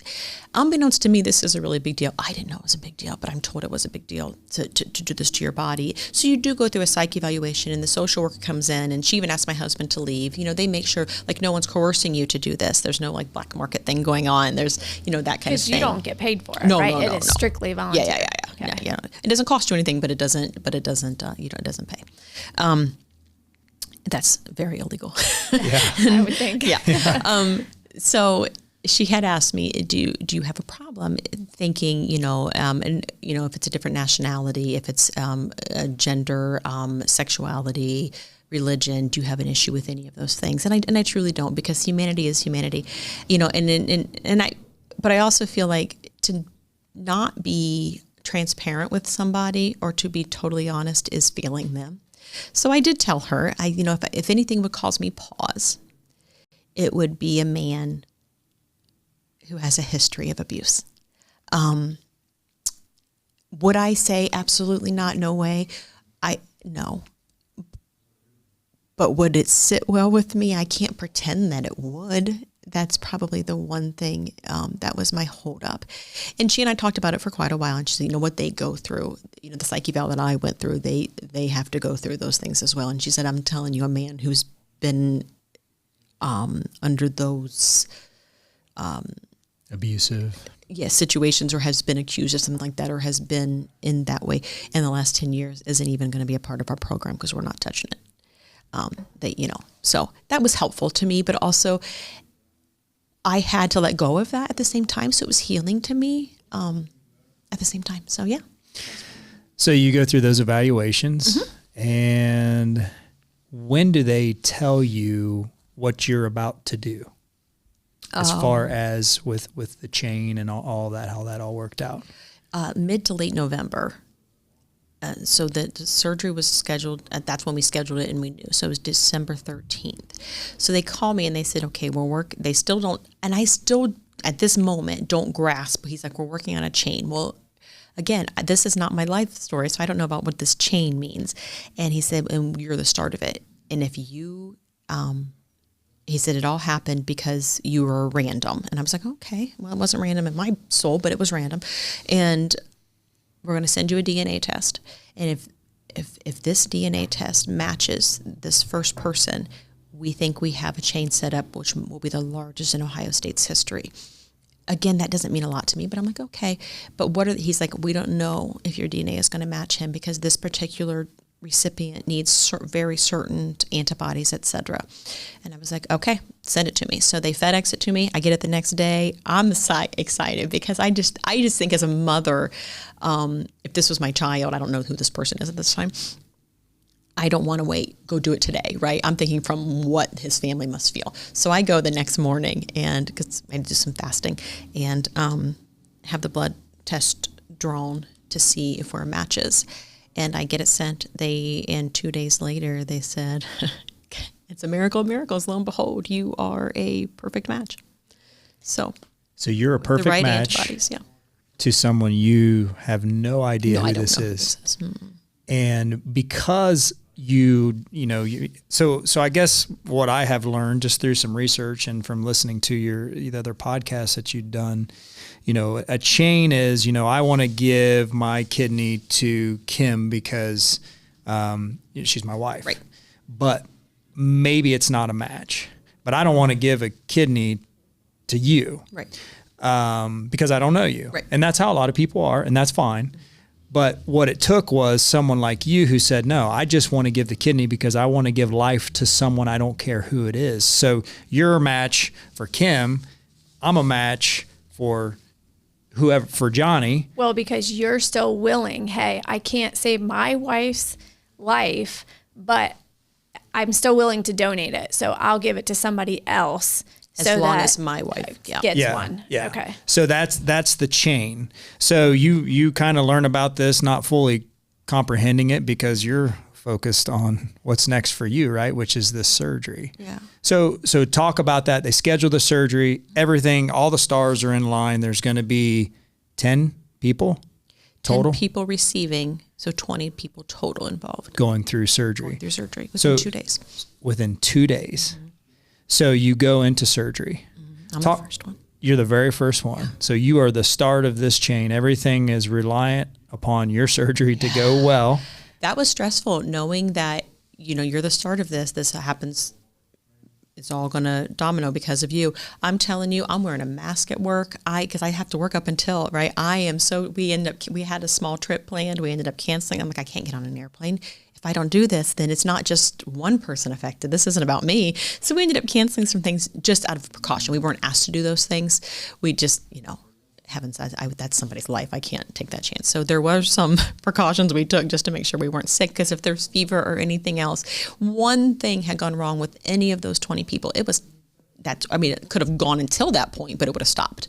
Speaker 5: unbeknownst to me, this is a really big deal. I didn't know it was a big deal, but I'm told it was a big deal to do this to your body. So you do go through a psych evaluation and the social worker comes in and she even asked my husband to leave. They make sure no one's coercing you to do this. There's no black market thing going on. There's, that kind of thing. Because
Speaker 6: you don't get paid for it,
Speaker 5: no,
Speaker 6: right?
Speaker 5: No,
Speaker 6: it is strictly volunteer.
Speaker 5: Yeah. Okay. Yeah. It doesn't cost you anything, but it doesn't it doesn't pay. That's very illegal.
Speaker 6: Yeah, I would think.
Speaker 5: Yeah. So she had asked me, do you have a problem thinking, and if it's a different nationality, if it's gender, sexuality, religion, do you have an issue with any of those things? And I truly don't, because humanity is humanity, but I also feel like to not be transparent with somebody or to be totally honest is failing them. So I did tell her, if anything would cause me pause, it would be a man who has a history of abuse. Would I say absolutely not, no way? No. But would it sit well with me? I can't pretend that it would. That's probably the one thing that was my holdup. And she and I talked about it for quite a while. And she said, what they go through, the psych eval that I went through, they have to go through those things as well. And she said, I'm telling you, a man who's been under those
Speaker 3: abusive
Speaker 5: situations, or has been accused of something like that, or has been in that way in the last 10 years, isn't even going to be a part of our program because we're not touching it. So that was helpful to me, but also I had to let go of that at the same time. So it was healing to me at the same time. So, yeah.
Speaker 3: So you go through those evaluations And when do they tell you what you're about to do? As far as with the chain and all that, how that all worked out?
Speaker 5: Mid to late November. So the surgery was scheduled, that's when we scheduled it and we knew. So it was December 13th. So they called me and they said, okay, they still don't, and I still, at this moment, don't grasp. He's like, we're working on a chain. Well, again, this is not my life story, so I don't know about what this chain means. And he said, and you're the start of it. And if you, he said, it all happened because you were random. And I was like, okay, well, it wasn't random in my soul, but it was random. And we're going to send you a DNA test. And if this DNA test matches this first person, we think we have a chain set up, which will be the largest in Ohio State's history. Again, that doesn't mean a lot to me, but I'm like, okay. But he's like, we don't know if your DNA is going to match him because this particular recipient needs very certain antibodies, et-cetera. And I was like, okay, send it to me. So they FedEx it to me. I get it the next day. I'm excited because I just think as a mother, if this was my child, I don't know who this person is at this time, I don't want to wait, go do it today, right? I'm thinking from what his family must feel. So I go the next morning and because I do some fasting and have the blood test drawn to see if we're matches. And I get it sent. And 2 days later, they said, it's a miracle of miracles. Lo and behold, you are a perfect match. So
Speaker 3: you're a perfect
Speaker 5: right
Speaker 3: match
Speaker 5: antibodies, yeah.
Speaker 3: to someone you have no idea
Speaker 5: No,
Speaker 3: who
Speaker 5: I don't
Speaker 3: this
Speaker 5: know
Speaker 3: is.
Speaker 5: who this is.
Speaker 3: And because so I guess what I have learned just through some research and from listening to the other podcasts that you've done, a chain is, I want to give my kidney to Kim because she's my wife.
Speaker 5: Right.
Speaker 3: But maybe it's not a match. But I don't want to give a kidney to you.
Speaker 5: Right.
Speaker 3: Because I don't know you.
Speaker 5: Right.
Speaker 3: And that's how a lot of people are, and that's fine. But what it took was someone like you who said, no, I just want to give the kidney because I want to give life to someone. I don't care who it is. So you're a match for Kim. I'm a match for whoever, for Johnny.
Speaker 6: Well, because you're still willing, hey, I can't save my wife's life, but I'm still willing to donate it. So I'll give it to somebody else.
Speaker 5: As long as my wife
Speaker 6: gets one.
Speaker 3: Yeah.
Speaker 6: Okay.
Speaker 3: So that's the chain. So you kind of learn about this, not fully comprehending it because you're focused on what's next for you, right? Which is this surgery.
Speaker 5: Yeah.
Speaker 3: So talk about that. They schedule the surgery, everything, all the stars are in line. There's going to be 10 people total?
Speaker 5: 10 people receiving, so 20 people total involved.
Speaker 3: Going through surgery.
Speaker 5: Within 2 days.
Speaker 3: Within 2 days. Mm-hmm. So you go into surgery.
Speaker 5: I'm the first one.
Speaker 3: You're the very first one. So you are the start of this chain. Everything is reliant upon your surgery to go well.
Speaker 5: That was stressful, knowing that, you're the start of this. This happens. It's all going to domino because of you. I'm telling you, I'm wearing a mask at work. Because I have to work up until, right? We had a small trip planned. We ended up canceling. I'm like, I can't get on an airplane. If I don't do this, then it's not just one person affected. This isn't about me. So we ended up canceling some things just out of precaution. We weren't asked to do those things. We just, heavens, that's somebody's life. I can't take that chance. So there were some precautions we took just to make sure we weren't sick, because if there's fever or anything else, one thing had gone wrong with any of those 20 people, it could have gone until that point, but it would have stopped.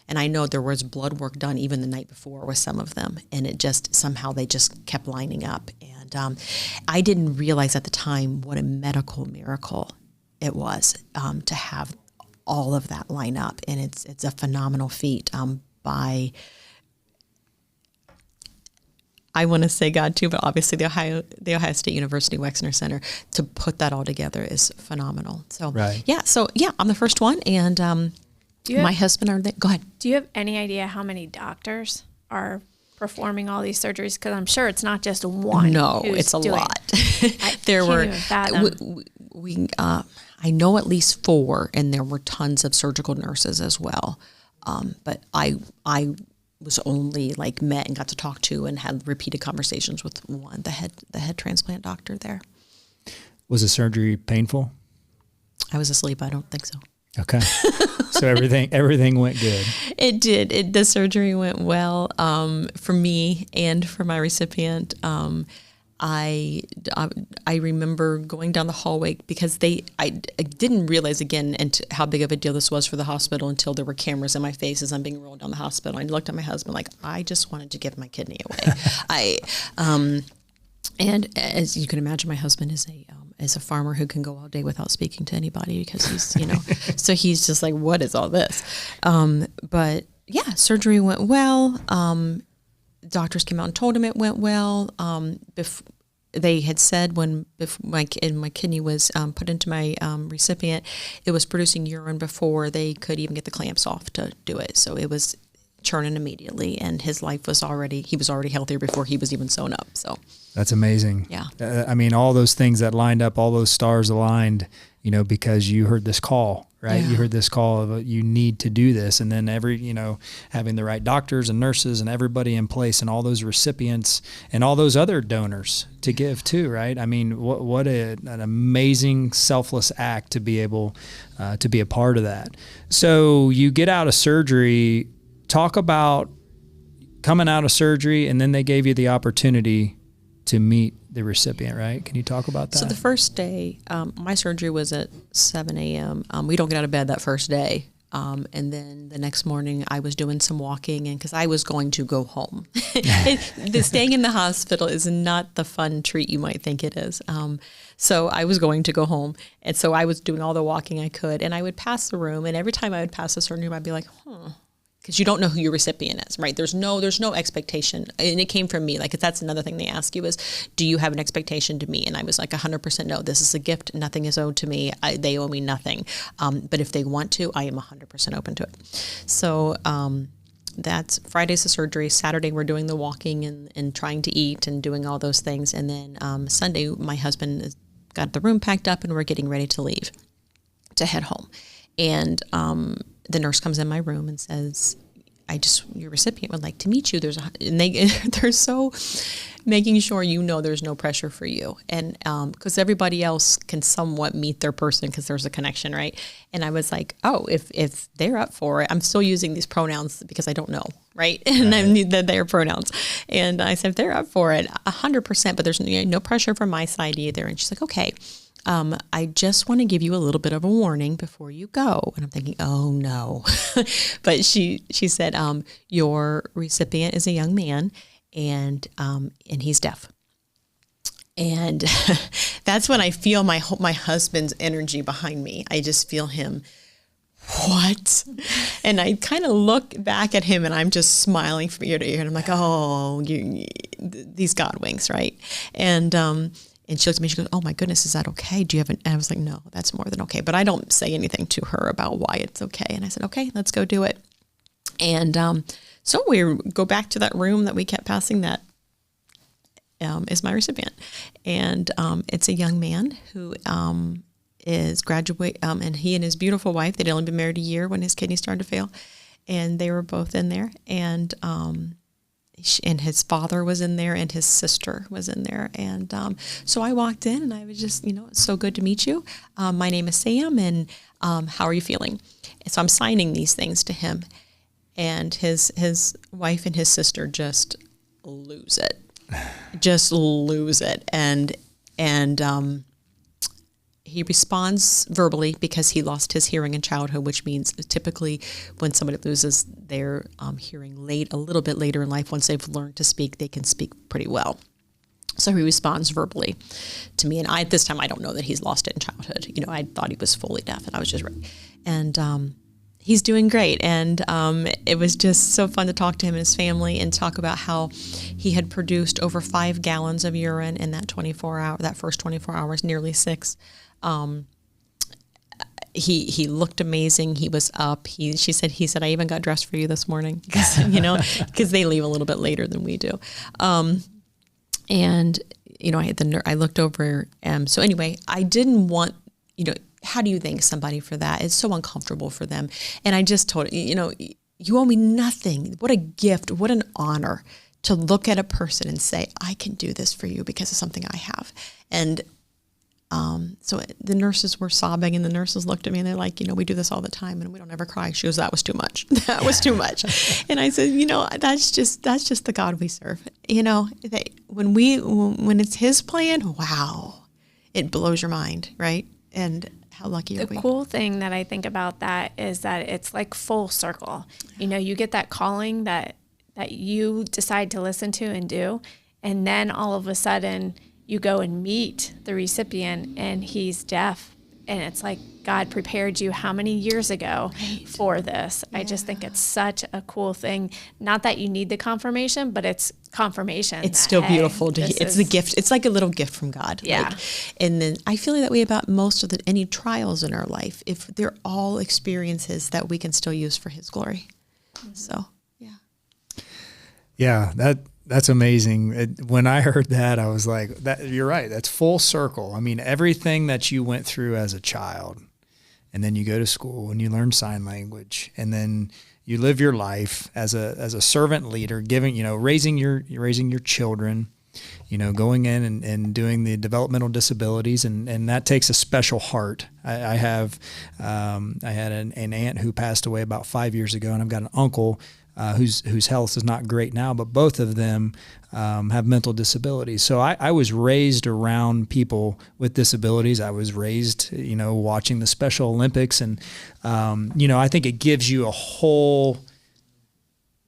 Speaker 5: And I know there was blood work done even the night before with some of them, and it just somehow they just kept lining up. And I didn't realize at the time what a medical miracle it was to have all of that line up, and it's a phenomenal feat by, I want to say God too, but obviously the Ohio State University Wexner Center, to put that all together is phenomenal. So
Speaker 3: right.
Speaker 5: I'm the first one, and my husband are there. Go ahead.
Speaker 6: Do you have any idea how many doctors are performing all these surgeries? Because I'm sure it's not just one.
Speaker 5: No, it's a lot. I know at least 4, and there were tons of surgical nurses as well. But I was only met and got to talk to and had repeated conversations with one, the head transplant doctor there.
Speaker 3: Was the surgery painful?
Speaker 5: I was asleep. I don't think so.
Speaker 3: Okay. So everything went good.
Speaker 5: It did. The surgery went well for me and for my recipient. I remember going down the hallway because I didn't realize again how big of a deal this was for the hospital until there were cameras in my face as I'm being rolled down the hospital. I looked at my husband like, I just wanted to give my kidney away. And as you can imagine, my husband is a farmer who can go all day without speaking to anybody because he's, so he's just like, what is all this? But yeah, surgery went well. Doctors came out and told him it went well. They had said when my kidney was put into my recipient, it was producing urine before they could even get the clamps off to do it. So it was churning immediately, and his life was already healthier before he was even sewn up. So
Speaker 3: that's amazing.
Speaker 5: Yeah.
Speaker 3: I mean, all those things that lined up, all those stars aligned, because you heard this call, right?
Speaker 5: Yeah.
Speaker 3: You heard this call of you need to do this. And then having the right doctors and nurses and everybody in place and all those recipients and all those other donors to give too, right? I mean, what an amazing selfless act to be able to be a part of that. So you get out of surgery, talk about coming out of surgery, and then they gave you the opportunity to meet the recipient, right? Can you talk about that?
Speaker 5: So the first day, my surgery was at 7 a.m. We don't get out of bed that first day. And then the next morning I was doing some walking, and because I was going to go home. Staying in the hospital is not the fun treat you might think it is. So I was going to go home. And so I was doing all the walking I could, and I would pass the room, and every time I would pass a certain room, I'd be like, because you don't know who your recipient is, right? There's no expectation. And it came from me. Like, that's another thing they ask you is, do you have an expectation to me? And I was like 100% no, this is a gift. Nothing is owed to me. They owe me nothing. But if they want to, I am 100% open to it. So that's Friday's the surgery. Saturday, we're doing the walking and trying to eat and doing all those things. And then Sunday, my husband got the room packed up and we're getting ready to leave to head home. And the nurse comes in my room and says, your recipient would like to meet you. They're so making sure there's no pressure for you. And because everybody else can somewhat meet their person because there's a connection, right? And I was like, if they're up for it, I'm still using these pronouns because I don't know, right? And I need their pronouns. And I said, if they're up for it, 100%, but there's no pressure from my side either. And she's like, okay. I just want to give you a little bit of a warning before you go. And I'm thinking, oh no. But she said, your recipient is a young man and he's deaf. And that's when I feel my husband's energy behind me. I just feel him. What? And I kind of look back at him and I'm just smiling from ear to ear. And I'm like, oh, these God winks, right? And she looked at me, she goes, oh my goodness, is that okay? Do you have and I was like, no, that's more than okay. But I don't say anything to her about why it's okay. And I said, okay, let's go do it. And so we go back to that room that we kept passing that is my recipient. And it's a young man who is graduate, and he and his beautiful wife, they'd only been married a year when his kidney started to fail. And they were both in there. And his father was in there and his sister was in there. And so I walked in and I was just, it's so good to meet you. My name is Sam, and how are you feeling? And so I'm signing these things to him. And his wife and his sister just lose it. And he responds verbally because he lost his hearing in childhood, which means typically when somebody loses their hearing a little bit later in life, once they've learned to speak, they can speak pretty well. So he responds verbally to me. And at this time, I don't know that he's lost it in childhood. I thought he was fully deaf, and I was just right. And he's doing great. And it was just so fun to talk to him and his family and talk about how he had produced over 5 gallons of urine in that first 24 hours, nearly 6. He looked amazing. He was up. He said, I even got dressed for you this morning because they leave a little bit later than we do. And I looked over. So anyway, I didn't want, how do you thank somebody for that? It's so uncomfortable for them. And I just told you owe me nothing. What a gift. What an honor to look at a person and say, I can do this for you because of something I have. And So the nurses were sobbing, and the nurses looked at me and they're like, we do this all the time and we don't ever cry. She goes, that was too much. That was too much. And I said, that's just the God we serve. That when it's his plan, wow, it blows your mind, right? And how lucky are we?
Speaker 6: The cool thing that I think about that is that it's like full circle. You get that calling that you decide to listen to and do, and then all of a sudden you go and meet the recipient and he's deaf, and it's like God prepared you how many years ago for this. Yeah. I just think it's such a cool thing. Not that you need the confirmation, but it's confirmation.
Speaker 5: It's still beautiful. It's the gift. It's like a little gift from God.
Speaker 6: Yeah.
Speaker 5: And then I feel that way about most of any trials in our life. If they're all experiences that we can still use for his glory. Mm-hmm. So, yeah.
Speaker 3: Yeah, that's amazing. When I heard that, I was like, you're right. That's full circle. I mean, everything that you went through as a child, and then you go to school and you learn sign language, and then you live your life as a servant leader, raising your children, going in and doing the developmental disabilities, and that takes a special heart. I had an aunt who passed away about 5 years ago, and I've got an uncle whose health is not great now, but both of them have mental disabilities. So I was raised around people with disabilities. I was raised, watching the Special Olympics, and I think it gives you a whole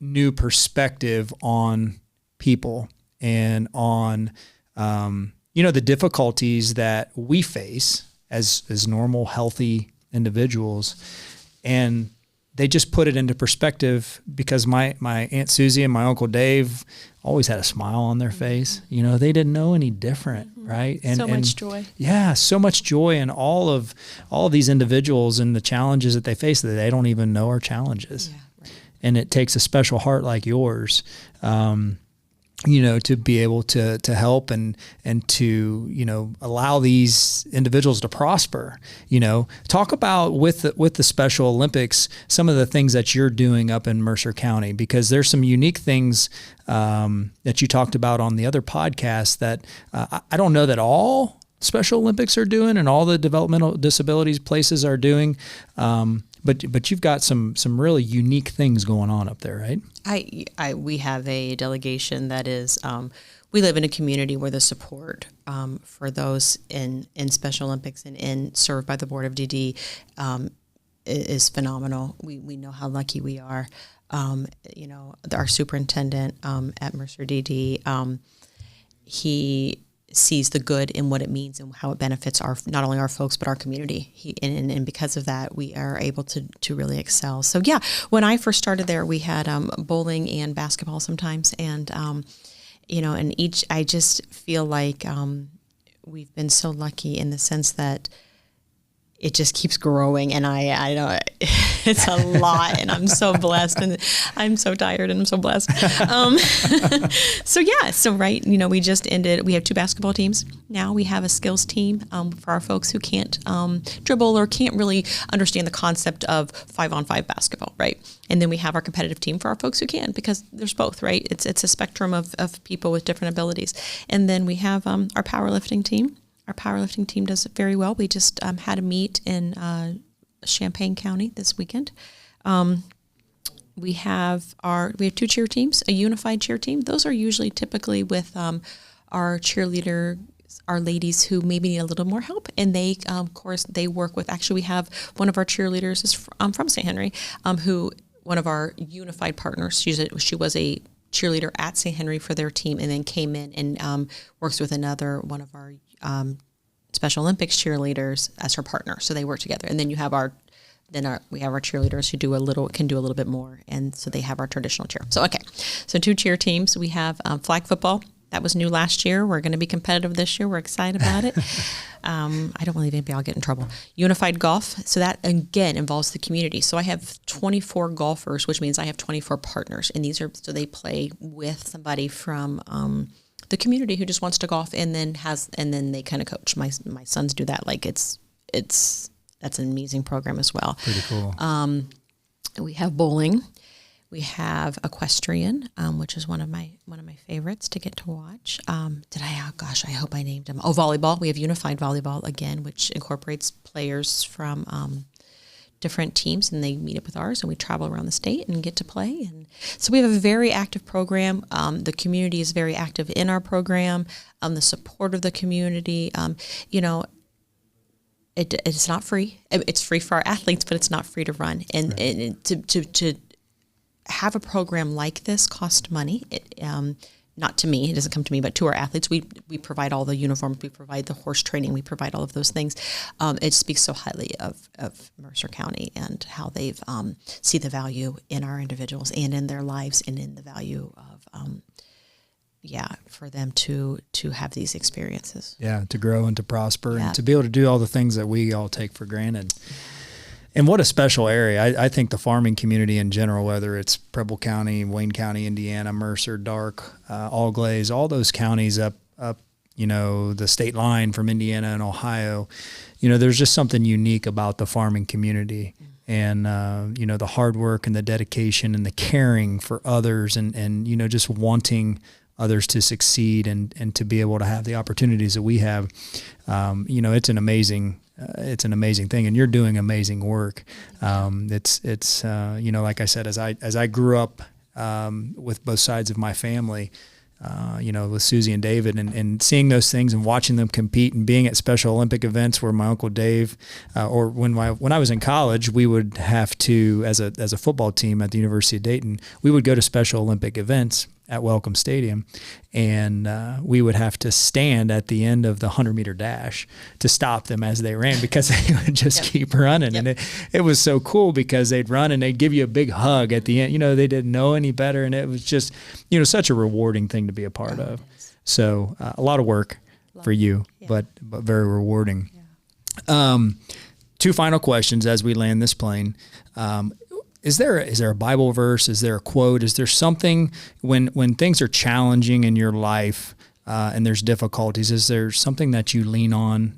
Speaker 3: new perspective on people and on the difficulties that we face as normal, healthy individuals, and they just put it into perspective because my Aunt Susie and my Uncle Dave always had a smile on their face. They didn't know any different, right? And
Speaker 5: so much joy.
Speaker 3: Yeah, so much joy in all of these individuals and the challenges that they face that they don't even know are challenges.
Speaker 5: Yeah, right.
Speaker 3: And it takes a special heart like yours, to be able to help and to, allow these individuals to prosper. Talk about with the Special Olympics, some of the things that you're doing up in Mercer County, because there's some unique things that you talked about on the other podcast that I don't know that all Special Olympics are doing and all the developmental disabilities places are doing. But you've got some really unique things going on up there, right?
Speaker 5: We have a delegation that is, we live in a community where the support for those in Special Olympics and served by the Board of DD is phenomenal. We know how lucky we are. Our superintendent at Mercer DD, he sees the good in what it means and how it benefits not only our folks but our community. And because of that, we are able to really excel. So yeah, when I first started there, we had bowling and basketball sometimes, and I just feel like we've been so lucky in the sense that it just keeps growing, and I know it's a lot, and I'm so blessed, and I'm so tired, and I'm so blessed. We just ended. We have 2 basketball teams now. We have a skills team for our folks who can't dribble or can't really understand the concept of 5-on-5 basketball, right? And then we have our competitive team for our folks who can, because there's both, right? It's a spectrum of people with different abilities. And then we have our powerlifting team. Our powerlifting team does it very well. We just had a meet in Champaign County this weekend. We have 2 cheer teams, a unified cheer team. Those are usually typically with our cheerleader, our ladies who maybe need a little more help. And they, of course, they work with, actually we have one of our cheerleaders is from St. Henry, who one of our unified partners, she was a cheerleader at St. Henry for their team, and then came in and works with one of our Special Olympics cheerleaders as her partner. So they work together. And then we have our cheerleaders who can do a little bit more, and so they have our traditional cheer. So 2 cheer teams. We have flag football. That was new last year. We're going to be competitive this year. We're excited about it. I don't believe maybe I'll get in trouble. Unified golf. So that, again, involves the community. So I have 24 golfers, which means I have 24 partners. And they play with somebody from the community who just wants to golf, and then they kind of coach. My sons do that. Like that's an amazing program as well.
Speaker 3: Pretty cool.
Speaker 5: We have bowling. We have equestrian, which is one of my favorites to get to watch. I hope I named them. Oh, volleyball. We have unified volleyball again, which incorporates players from different teams, and they meet up with ours, and we travel around the state and get to play. And so we have a very active program. The community is very active in our program. The support of the community, it's not free. It's free for our athletes, but it's not free to run. And,
Speaker 3: right.
Speaker 5: and to have a program like this costs money. Not to me, it doesn't come to me, but to our athletes. We provide all the uniforms, we provide the horse training, we provide all of those things. It speaks so highly of Mercer County and how they've see the value in our individuals and in their lives, and in the value of for them to have these experiences.
Speaker 3: Yeah, to grow and to prosper,
Speaker 5: Yeah.
Speaker 3: and to be able to do all the things that we all take for granted. And what a special area. I think the farming community in general, whether it's Preble County, Wayne County, Indiana, Mercer, Dark, Allglaze, all those counties up, the state line from Indiana and Ohio, there's just something unique about the farming community. And, the hard work and the dedication and the caring for others, and just wanting others to succeed and to be able to have the opportunities that we have. It's an amazing thing, and you're doing amazing work. It's like I said, as I grew up with both sides of my family, with Susie and David, and seeing those things and watching them compete, and being at Special Olympic events where my Uncle Dave, or when I was in college, we would have to, as a football team at the University of Dayton, we would go to Special Olympic events at Welcome Stadium, and we would have to stand at the end of the 100-meter dash to stop them as they ran, because they would just keep running. Yep. And it was so cool, because they'd run and they'd give you a big hug at the end. They didn't know any better, and it was just, such a rewarding thing to be a part of. So a lot of work for you, but very rewarding. Yeah. 2 final questions as we land this plane. Is there a Bible verse? Is there a quote? Is there something when things are challenging in your life and there's difficulties? Is there something that you lean on,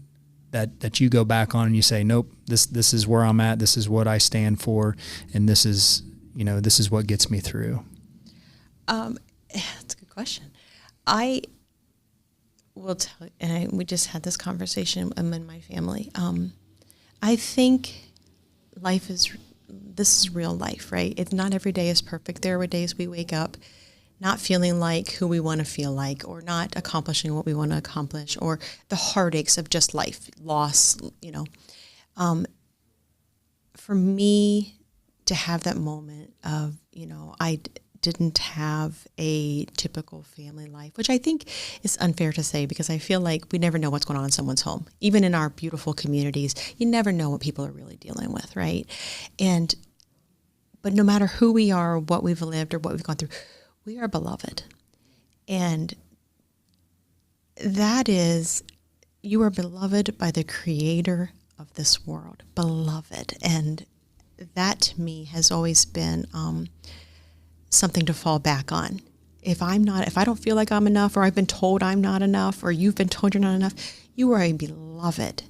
Speaker 3: that you go back on, and you say, nope, this is where I'm at. This is what I stand for, and this is what gets me through.
Speaker 5: That's a good question. I will tell you, and we just had this conversation in my family. I think this is real life, right? It's not every day is perfect. There are days we wake up not feeling like who we want to feel like, or not accomplishing what we want to accomplish, or the heartaches of just life, loss, For me to have that moment of, I didn't have a typical family life, which I think is unfair to say, because I feel like we never know what's going on in someone's home. Even in our beautiful communities, you never know what people are really dealing with, right? But no matter who we are, what we've lived, or what we've gone through, we are beloved. And that is, you are beloved by the creator of this world, beloved. And that to me has always been something to fall back on. If I don't feel like I'm enough, or I've been told I'm not enough, or you've been told you're not enough, you are a beloved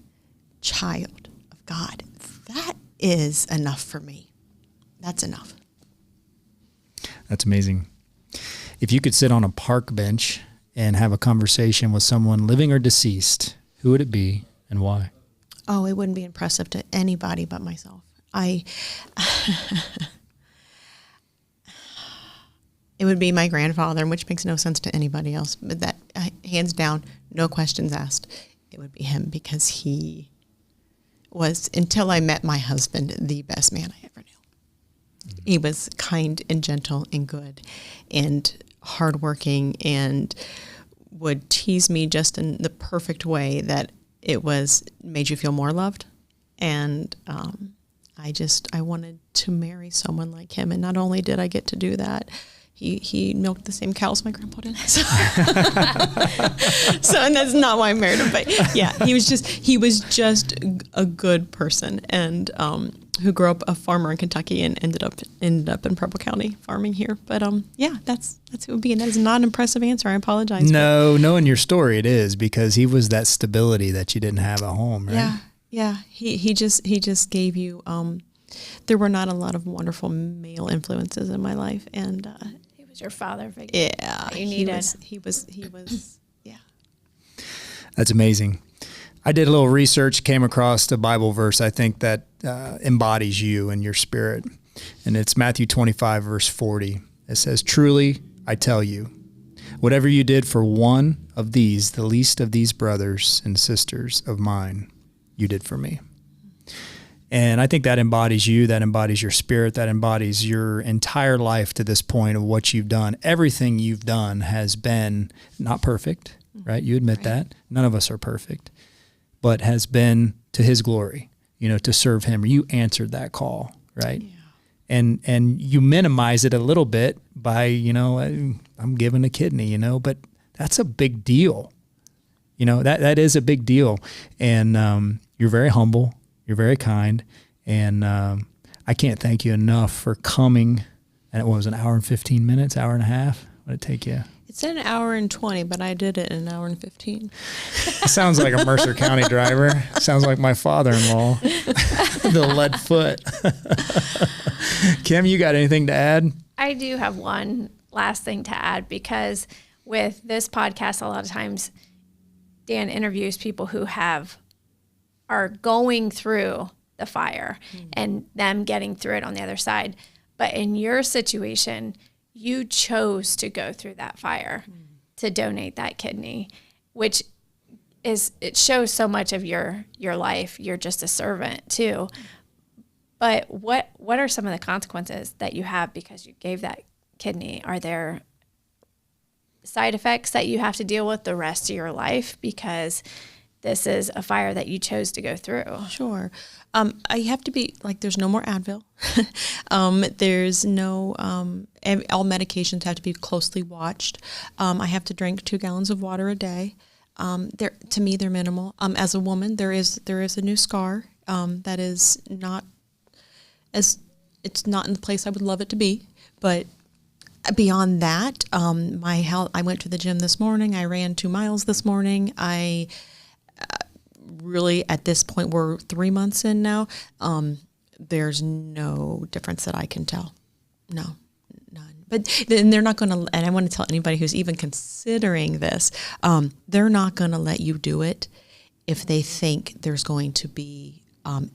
Speaker 5: child of God. That is enough for me. That's enough.
Speaker 3: That's amazing. If you could sit on a park bench and have a conversation with someone living or deceased, who would it be and why?
Speaker 5: Oh, it wouldn't be impressive to anybody but myself. It would be my grandfather, which makes no sense to anybody else. But that, hands down, no questions asked, it would be him, because he was, until I met my husband, the best man I ever knew. He was kind and gentle and good and hardworking, and would tease me just in the perfect way that it made you feel more loved. And I wanted to marry someone like him. And not only did I get to do that, he milked the same cows my grandpa did. So, and that's not why I married him. But yeah, he was just a good person, and who grew up a farmer in Kentucky and ended up in Preble County farming here. But that's who it would be. And that is not an impressive answer. I apologize.
Speaker 3: No, knowing your story, it is, because he was that stability that you didn't have at home, right?
Speaker 5: Yeah. He just gave you there were not a lot of wonderful male influences in my life, and
Speaker 6: He was your father figure.
Speaker 5: yeah,
Speaker 6: that you needed.
Speaker 5: He was yeah.
Speaker 3: That's amazing. I did a little research, came across a Bible verse I think that embodies you and your spirit. And it's Matthew 25, verse 40. It says, "Truly, I tell you, whatever you did for one of these, the least of these brothers and sisters of mine, you did for me." And I think that embodies you, that embodies your spirit, that embodies your entire life to this point of what you've done. Everything you've done has been not perfect, right? You admit that. None of us are perfect, but has been to his glory, to serve him. You answered that call, right? Yeah. And you minimize it a little bit by, I'm giving a kidney, but that's a big deal. That is a big deal. And you're very humble. You're very kind. And I can't thank you enough for coming. And it was an hour and 15 minutes, hour and a half. What did it take you?
Speaker 5: It's an hour and 20, but I did it in an hour and 15.
Speaker 3: Sounds like a Mercer County driver. Sounds like my father-in-law, the lead foot. Kim, you got anything to add?
Speaker 6: I do have one last thing to add, because with this podcast, a lot of times Dan interviews people who are going through the fire and them getting through it on the other side. But in your situation, you chose to go through that fire to donate that kidney, which it shows so much of your life. You're just a servant too. But what are some of the consequences that you have because you gave that kidney? Are there side effects that you have to deal with the rest of your life because this is a fire that you chose to go through?
Speaker 5: Sure. I have to be there's no more Advil. There's no, all medications have to be closely watched. I have to drink 2 gallons of water a day. To me, they're minimal. As a woman, there is a new scar, that is not it's not in the place I would love it to be, but beyond that, my health, I went to the gym this morning. I ran 2 miles this morning. I really, at this point, we're 3 months in now. There's no difference that I can tell. No, none. But then they're not going to, and I want to tell anybody who's even considering this, they're not going to let you do it if they think there's going to be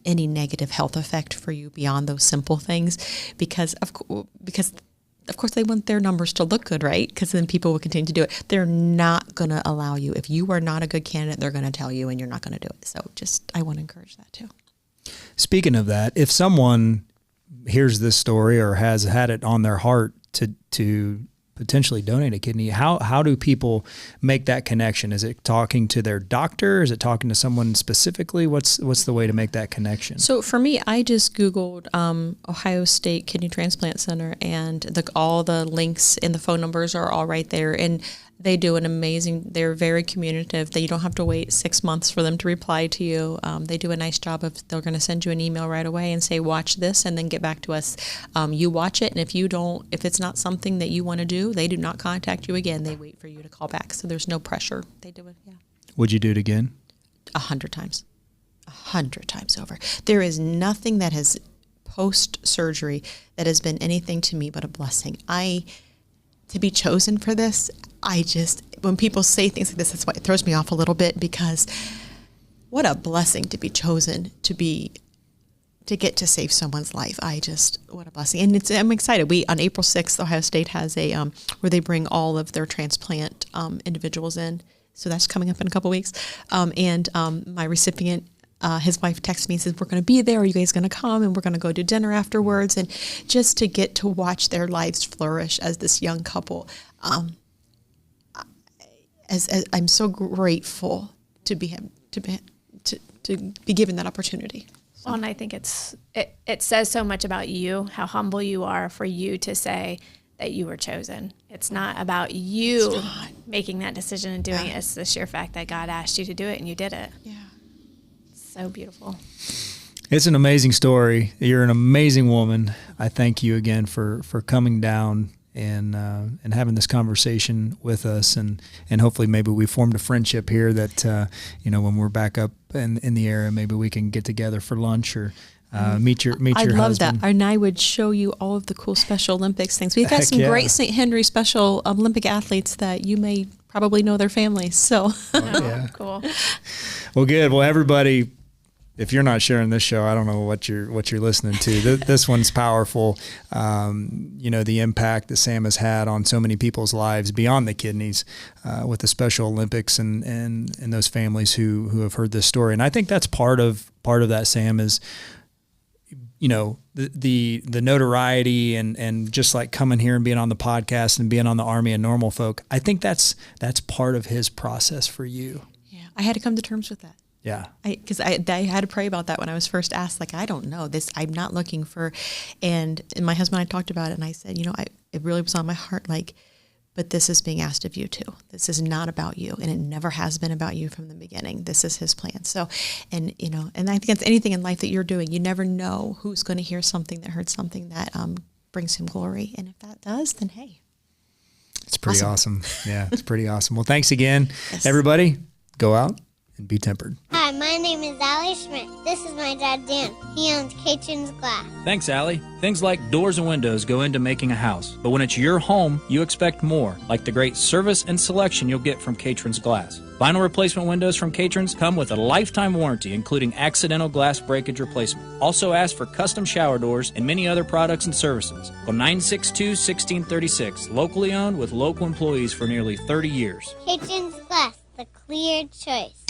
Speaker 5: any negative health effect for you beyond those simple things, because of course they want their numbers to look good, right? Because then people will continue to do it. They're not going to allow you. If you are not a good candidate, they're going to tell you, and you're not going to do it. So I want to encourage that too.
Speaker 3: Speaking of that, if someone hears this story or has had it on their heart to potentially donate a kidney, how do people make that connection? Is it talking to their doctor? Is it talking to someone specifically? What's the way to make that connection? So
Speaker 5: for me, I just Googled Ohio State Kidney Transplant Center, and all the links and the phone numbers are all right there. And they do they're very communicative. You don't have to wait 6 months for them to reply to you. They do a nice job they're going to send you an email right away and say, watch this, and then get back to us. You watch it, and if it's not something that you want to do, they do not contact you again. They wait for you to call back. So there's no pressure. They do it, yeah.
Speaker 3: Would you do it again?
Speaker 5: 100 times. 100 times over. There is nothing that has post-surgery that has been anything to me but a blessing. To be chosen for this, when people say things like this, that's why it throws me off a little bit, because what a blessing to be chosen to get to save someone's life. What a blessing. And I'm excited. On April 6th, Ohio State has where they bring all of their transplant individuals in. So that's coming up in a couple weeks. And my recipient, his wife texted me and says, we're going to be there. Are you guys going to come? And we're going to go to dinner afterwards. And just to get to watch their lives flourish as this young couple, as I'm so grateful to be given that opportunity.
Speaker 6: Well, and I think it says so much about you, how humble you are for you to say that you were chosen. It's not about you making that decision and doing it. It's the sheer fact that God asked you to do it and you did it.
Speaker 5: Yeah.
Speaker 6: So beautiful.
Speaker 3: It's an amazing story. You're an amazing woman. I thank you again for coming down and having this conversation with us, and hopefully maybe we formed a friendship here that when we're back up in the area, maybe we can get together for lunch or meet your
Speaker 5: I love
Speaker 3: husband.
Speaker 5: that. And I would show you all of the cool Special Olympics things. We've got
Speaker 3: Heck
Speaker 5: some
Speaker 3: yeah.
Speaker 5: great St. Henry Special Olympic athletes that you may probably know their families. So
Speaker 3: Yeah.
Speaker 6: Cool.
Speaker 3: Well, good. Well, everybody, if you're not sharing this show, I don't know what you're listening to. This one's powerful. The impact that Sam has had on so many people's lives beyond the kidneys, with the Special Olympics and those families who have heard this story. And I think that's part of that, Sam, is the notoriety and just like coming here and being on the podcast and being on the Army of Normal Folk. I think that's part of his process for you.
Speaker 5: yeah, I had to come to terms with that.
Speaker 3: Yeah.
Speaker 5: Because I had to pray about that when I was first asked. Like, I don't know this. I'm not looking for, and my husband and I talked about it, and I said, it really was on my heart. Like, but this is being asked of you too. This is not about you, and it never has been about you from the beginning. This is His plan. So, and I think it's anything in life that you're doing. You never know who's going to hear something that heard something that brings Him glory, and if that does, then hey,
Speaker 3: It's pretty awesome. Yeah, it's pretty awesome. Well, thanks again,
Speaker 5: Yes.
Speaker 3: everybody. Go out and be tempered.
Speaker 1: Hi, my name is Allie Schmidt. This is my dad, Dan. He owns Caitlin's Glass.
Speaker 2: Thanks, Allie. Things like doors and windows go into making a house, but when it's your home, you expect more, like the great service and selection you'll get from Caitlin's Glass. Vinyl replacement windows from Caitlin's come with a lifetime warranty, including accidental glass breakage replacement. Also ask for custom shower doors and many other products and services. Call 962-1636, locally owned with local employees for nearly 30 years.
Speaker 1: Caitlin's Glass, the clear choice.